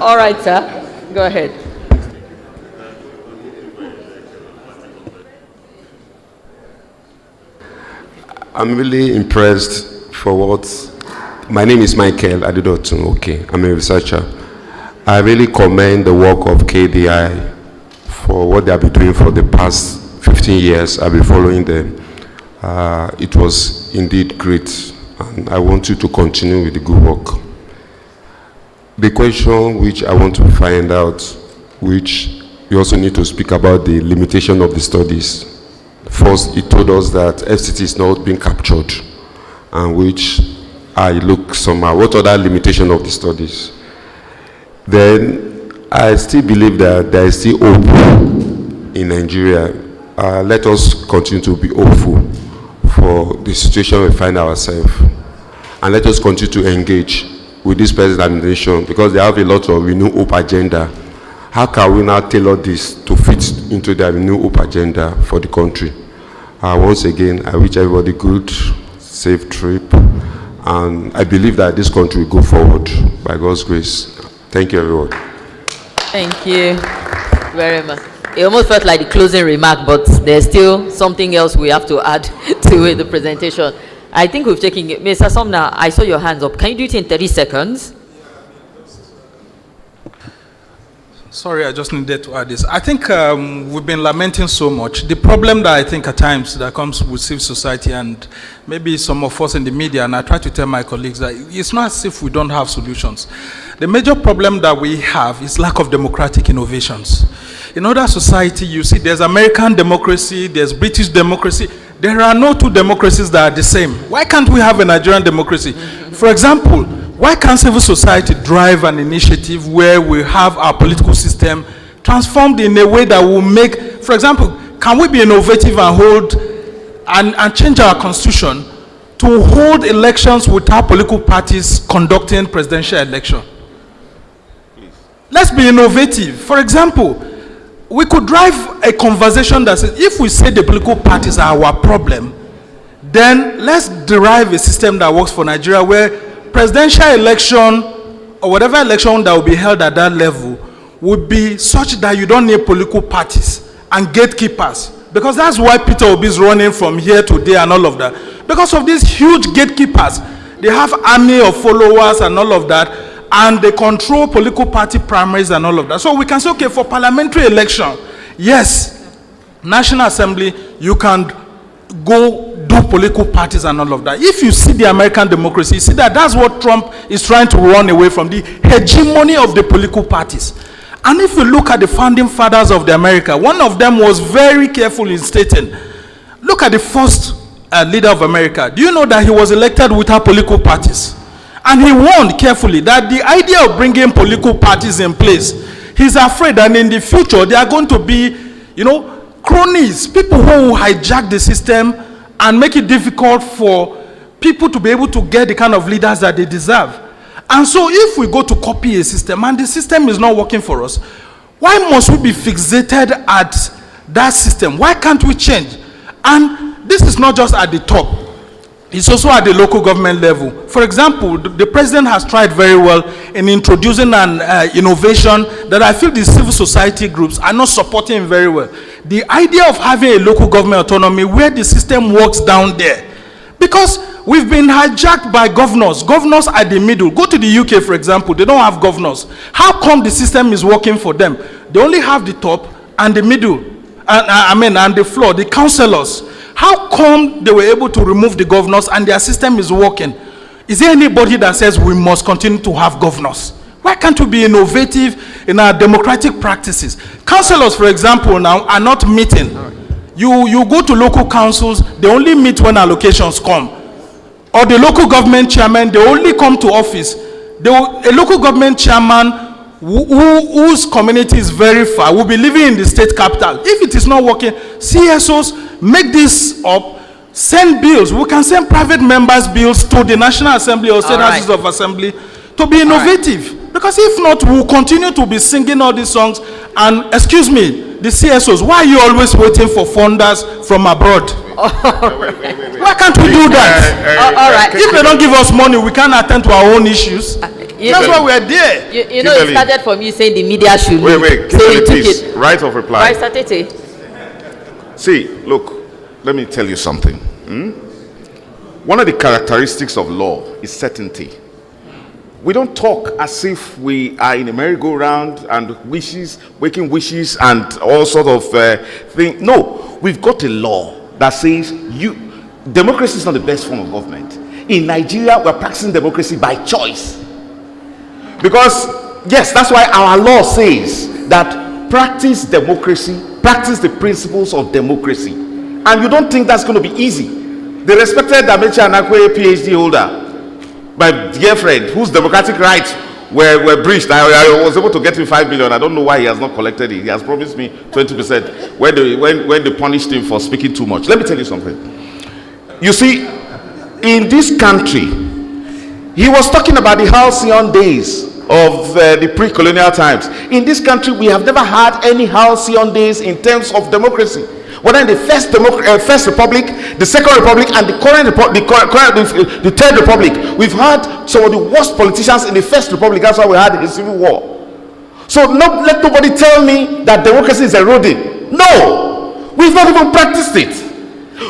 S8: All right, sir. Go ahead.
S16: I'm really impressed for what. My name is Michael Adidotun. Okay, I'm a researcher. I really commend the work of KDI for what they have been doing for the past 15 years. I've been following them. It was indeed great, and I want you to continue with the good work. The question which I want to find out, which we also need to speak about, the limitation of the studies. First, it told us that FCT is not being captured, and which I look somehow. What other limitation of the studies? Then I still believe that there is still hope in Nigeria. Let us continue to be hopeful for the situation we find ourselves, and let us continue to engage with this present administration, because they have a lot of renewed hope agenda. How can we now tailor this to fit into their renewed hope agenda for the country? Once again, I wish everybody good, safe trip, and I believe that this country will go forward by God's grace. Thank you, everyone.
S8: Thank you very much. It almost felt like the closing remark, but there's still something else we have to add to the presentation. I think we've taken it. Mr. Sumner, I saw your hands up. Can you do it in 30 seconds?
S17: Sorry, I just needed to add this. I think we've been lamenting so much. The problem that I think at times that comes with civil society and maybe some of us in the media, and I try to tell my colleagues that it's not as if we don't have solutions. The major problem that we have is lack of democratic innovations. In other society, you see there's American democracy, there's British democracy. There are no two democracies that are the same. Why can't we have a Nigerian democracy? For example, why can't civil society drive an initiative where we have our political system transformed in a way that will make, for example, can we be innovative and hold and change our constitution to hold elections without political parties conducting presidential election? Let's be innovative. For example, we could drive a conversation that says, if we say the political parties are our problem, then let's derive a system that works for Nigeria where presidential election or whatever election that will be held at that level would be such that you don't need political parties and gatekeepers. Because that's why Peter Obi is running from here to there and all of that. Because of these huge gatekeepers, they have army of followers and all of that, and they control political party primaries and all of that. So we can say, okay, for parliamentary election, yes, National Assembly, you can go do political parties and all of that. If you see the American democracy, you see that that's what Trump is trying to run away from, the hegemony of the political parties. And if you look at the founding fathers of the America, one of them was very careful in stating, look at the first leader of America. Do you know that he was elected without political parties? And he warned carefully that the idea of bringing political parties in place, he's afraid that in the future they are going to be, you know, cronies, people who will hijack the system and make it difficult for people to be able to get the kind of leaders that they deserve. And so if we go to copy a system and the system is not working for us, why must we be fixated at that system? Why can't we change? And this is not just at the top. It's also at the local government level. For example, the president has tried very well in introducing an innovation that I feel the civil society groups are not supporting very well. The idea of having a local government autonomy where the system works down there. Because we've been hijacked by governors. Governors are the middle. Go to the UK, for example. They don't have governors. How come the system is working for them? They only have the top and the middle, and the floor, the councillors. How come they were able to remove the governors and their system is working? Is there anybody that says we must continue to have governors? Why can't we be innovative in our democratic practices? Councillors, for example, now are not meeting. You go to local councils, they only meet when allocations come. Or the local government chairman, they only come to office. A local government chairman whose community is very far will be living in the state capital. If it is not working, CSOs make this up, send bills. We can send private members' bills to the National Assembly or State Houses of Assembly to be innovative. Because if not, we'll continue to be singing all these songs. And excuse me, the CSOs, why are you always waiting for funders from abroad? Why can't we do that?
S8: All right.
S17: If they don't give us money, we can't attend to our own issues. That's why we're there.
S8: You know, it started from you saying the media should
S6: Wait, Kimberly, please. Right of reply.
S8: Vice Tete.
S6: See, look, let me tell you something. One of the characteristics of law is certainty. We don't talk as if we are in a merry-go-round and waking wishes and all sort of things. No, we've got a law that says democracy is not the best form of government. In Nigeria, we're practicing democracy by choice. Because, yes, that's why our law says that practice democracy, practice the principles of democracy. And you don't think that's going to be easy. The respected Damechi Anakwe, PhD holder, my dear friend, whose democratic rights were breached. I was able to get him 5 billion. I don't know why he has not collected it. He has promised me 20% when they punished him for speaking too much. Let me tell you something. You see, in this country, he was talking about the halcyon days of the pre-colonial times. In this country, we have never had any halcyon days in terms of democracy. Whether in the first republic, the second republic, and the third republic, we've had some of the worst politicians in the first republic. That's why we had a civil war. So let nobody tell me that democracy is eroding. No, we've not even practiced it.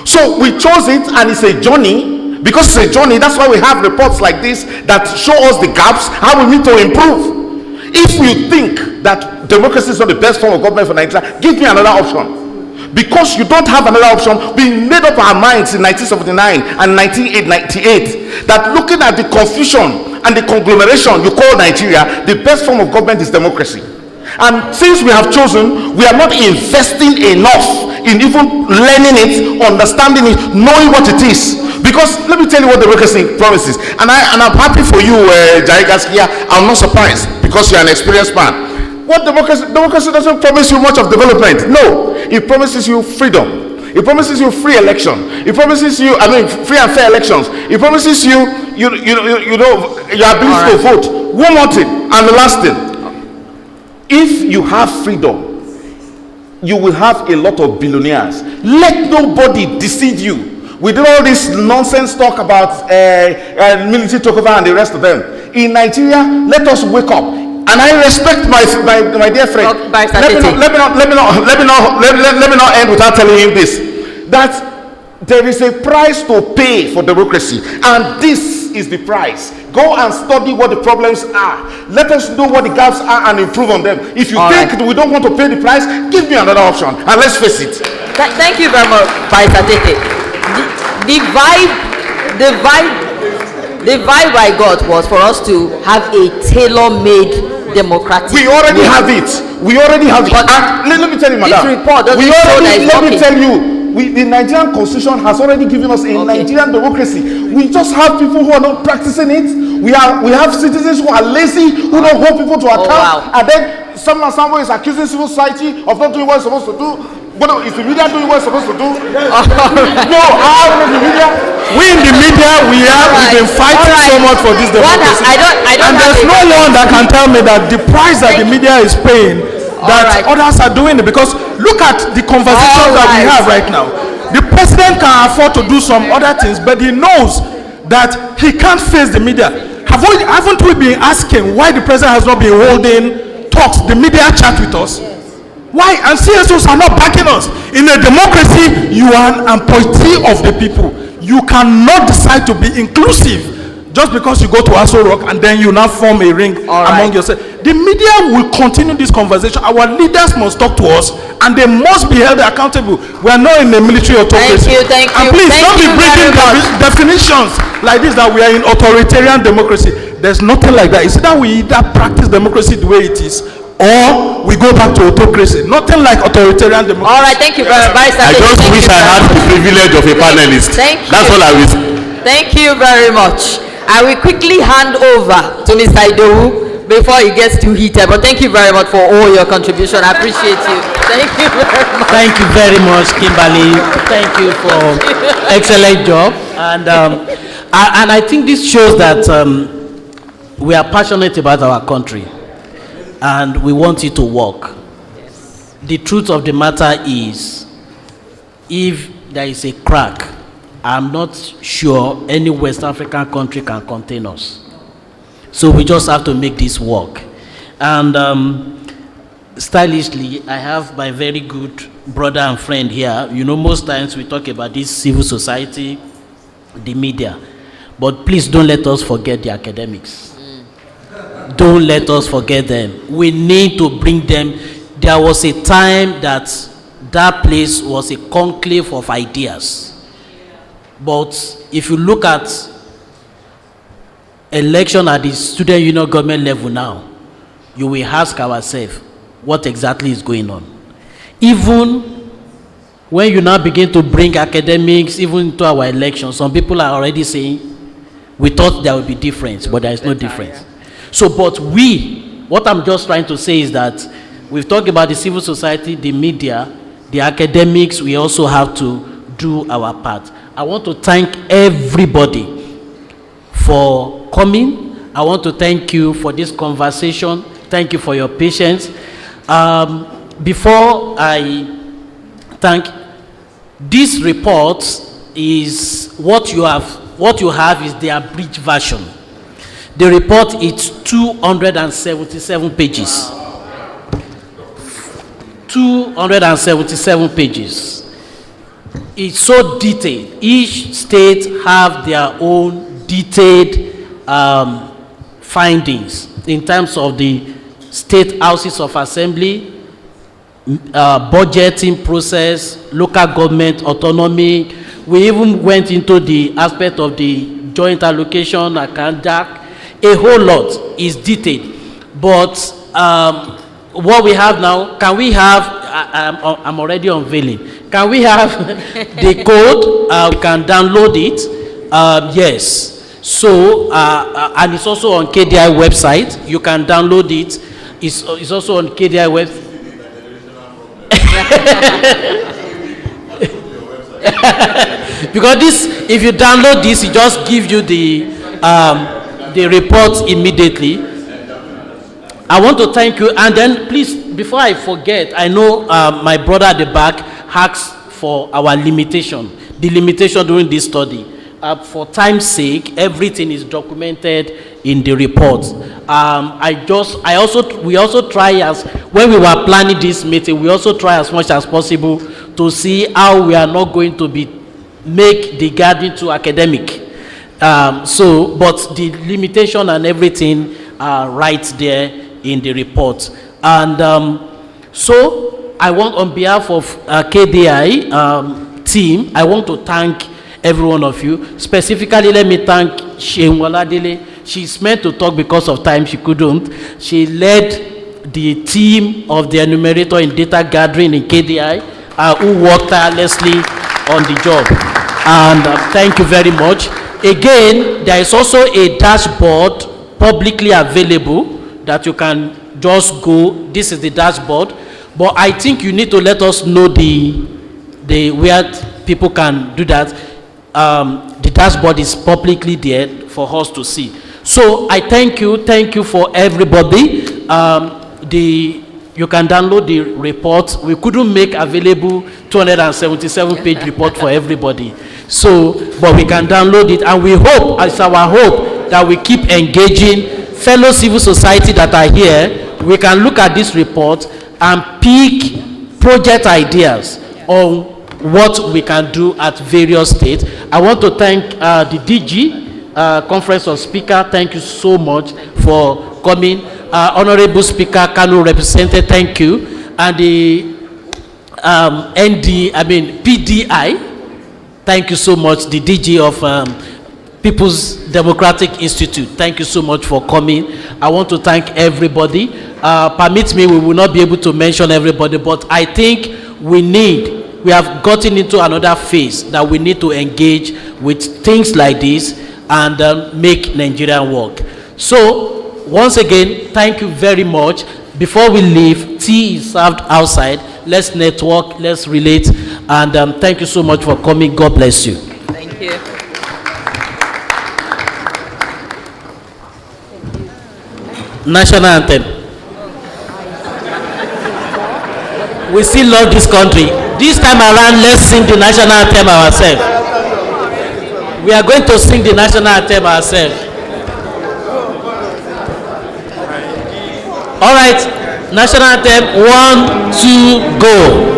S6: So we chose it, and it's a journey. Because it's a journey, that's why we have reports like this that show us the gaps, how we need to improve. If you think that democracy is not the best form of government for Nigeria, give me another option. Because you don't have another option, we made up our minds in 1979 and 1998 that looking at the confusion and the conglomeration you call Nigeria, the best form of government is democracy. And since we have chosen, we are not investing enough in even learning it, understanding it, knowing what it is. Because let me tell you what democracy promises. And I'm happy for you, Jai Gaskia. I'm not surprised because you're an experienced man. What democracy doesn't promise you much of development. No, it promises you freedom. It promises you free election. It promises you, free and fair elections. It promises you, your ability to vote. One more thing, and the last thing. If you have freedom, you will have a lot of billionaires. Let nobody deceive you. We did all this nonsense talk about military takeover and the rest of them. In Nigeria, let us wake up. And I respect my dear friend. Let me not end without telling him this. That there is a price to pay for democracy. And this is the price. Go and study what the problems are. Let us know what the gaps are and improve on them. If you think we don't want to pay the price, give me another option. And let's face it.
S8: Thank you very much, Vice Tete. The vibe I got was for us to have a tailor-made democratic.
S6: We already have it. Let me tell you, madam.
S8: This report doesn't show that it's
S6: let me tell you. The Nigerian constitution has already given us a Nigerian democracy. We just have people who are not practicing it. We have citizens who are lazy, who don't hold people to account. And then someone is accusing civil society of not doing what it's supposed to do. But is the media doing what it's supposed to do? No, how is the media? We in the media, we've been fighting so much for this democracy.
S17: And there's no one that can tell me that the price that the media is paying, that others are doing it. Because look at the conversations that we have right now. The president can afford to do some other things, but he knows that he can't face the media. Haven't we been asking why the president has not been holding talks, the media chat with us? Why? And CSOs are not backing us. In a democracy, you are an appointee of the people. you cannot decide to be inclusive just because you go to Aso Rock and then you now form a ring among yourselves. The media will continue this conversation. Our leaders must talk to us and they must be held accountable. We are not in a military autocracy.
S8: Thank you.
S17: And please don't be bringing definitions like this that we are in authoritarian democracy. There's nothing like that. It's either we either practice democracy the way it is or we go back to autocracy. Nothing like authoritarian democracy.
S8: All right, thank you very much.
S16: I just wish I had the privilege of a panelist. That's all I wish.
S8: Thank you very much. I will quickly hand over to Mr. Idowu before it gets too heated. But thank you very much for all your contribution. I appreciate you. Thank you very much.
S2: Thank you very much, Kimberly. Thank you for excellent job. And I think this shows that we are passionate about our country and we want it to work. Yes. The truth of the matter is, if there is a crack, I'm not sure any West African country can contain us. So we just have to make this work. And stylishly, I have my very good brother and friend here. You know, most times we talk about this civil society, the media. But please don't let us forget the academics. Don't let us forget them. We need to bring them. There was a time that place was a conclave of ideas. But if you look at election at the student union government level now, you will ask ourselves what exactly is going on. Even when you now begin to bring academics even into our elections, some people are already saying, we thought there would be difference, but there is no difference. So, but what I'm just trying to say is that we've talked about the civil society, the media, the academics, we also have to do our part. I want to thank everybody for coming. I want to thank you for this conversation. Thank you for your patience. Before I thank, this report is what you have is the abridged version. The report is 277 pages. 277 pages. It's so detailed. Each state have their own detailed findings in terms of the state houses of assembly, budgeting process, local government autonomy. We even went into the aspect of the joint allocation, ACANDAC. A whole lot is detailed. But what we have now, can we have, I'm already unveiling, can we have the code? We can download it. Yes. So, and it's also on KDI website. You can download it. It's also on KDI website. Because this, if you download this, it just gives you the report immediately. I want to thank you, and then please, before I forget, I know my brother at the back asked for our limitation, the limitation during this study. For time's sake, everything is documented in the report. We also try, as when we were planning this meeting, we also try as much as possible to see how we are not going to make the gathering too academic. But the limitation and everything are right there in the report. And so I want, on behalf of KDI team, I want to thank every one of you. Specifically, let me thank Shein Waladele. She's meant to talk because of time, she couldn't. She led the team of the enumerator in data gathering in KDI, who worked tirelessly on the job. And thank you very much. Again, there is also a dashboard publicly available that you can just go. This is the dashboard. But I think you need to let us know the where people can do that. The dashboard is publicly there for us to see. So I thank you for everybody. You can download the report. We couldn't make available 277 page report for everybody. So, but we can download it, and we hope, it's our hope, that we keep engaging fellow civil society that are here. We can look at this report and pick project ideas on what we can do at various states. I want to thank the DG, Conference of Speaker. Thank you so much for coming. Honorable Speaker, Kano represented, thank you. And the PDI, thank you so much. The DG of People's Democratic Institute, thank you so much for coming. I want to thank everybody. Permit me, we will not be able to mention everybody, but I think we have gotten into another phase that we need to engage with things like this and make Nigeria work. So, once again, thank you very much. Before we leave, tea is served outside. Let's network, let's relate, and thank you so much for coming. God bless you.
S8: Thank you.
S2: National anthem. We still love this country. This time around, let's sing the national anthem ourselves. We are going to sing the national anthem ourselves. All right, national anthem, 1, 2, go.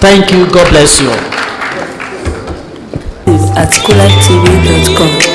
S18: Thank you. God bless you.
S19: At scholartv.com.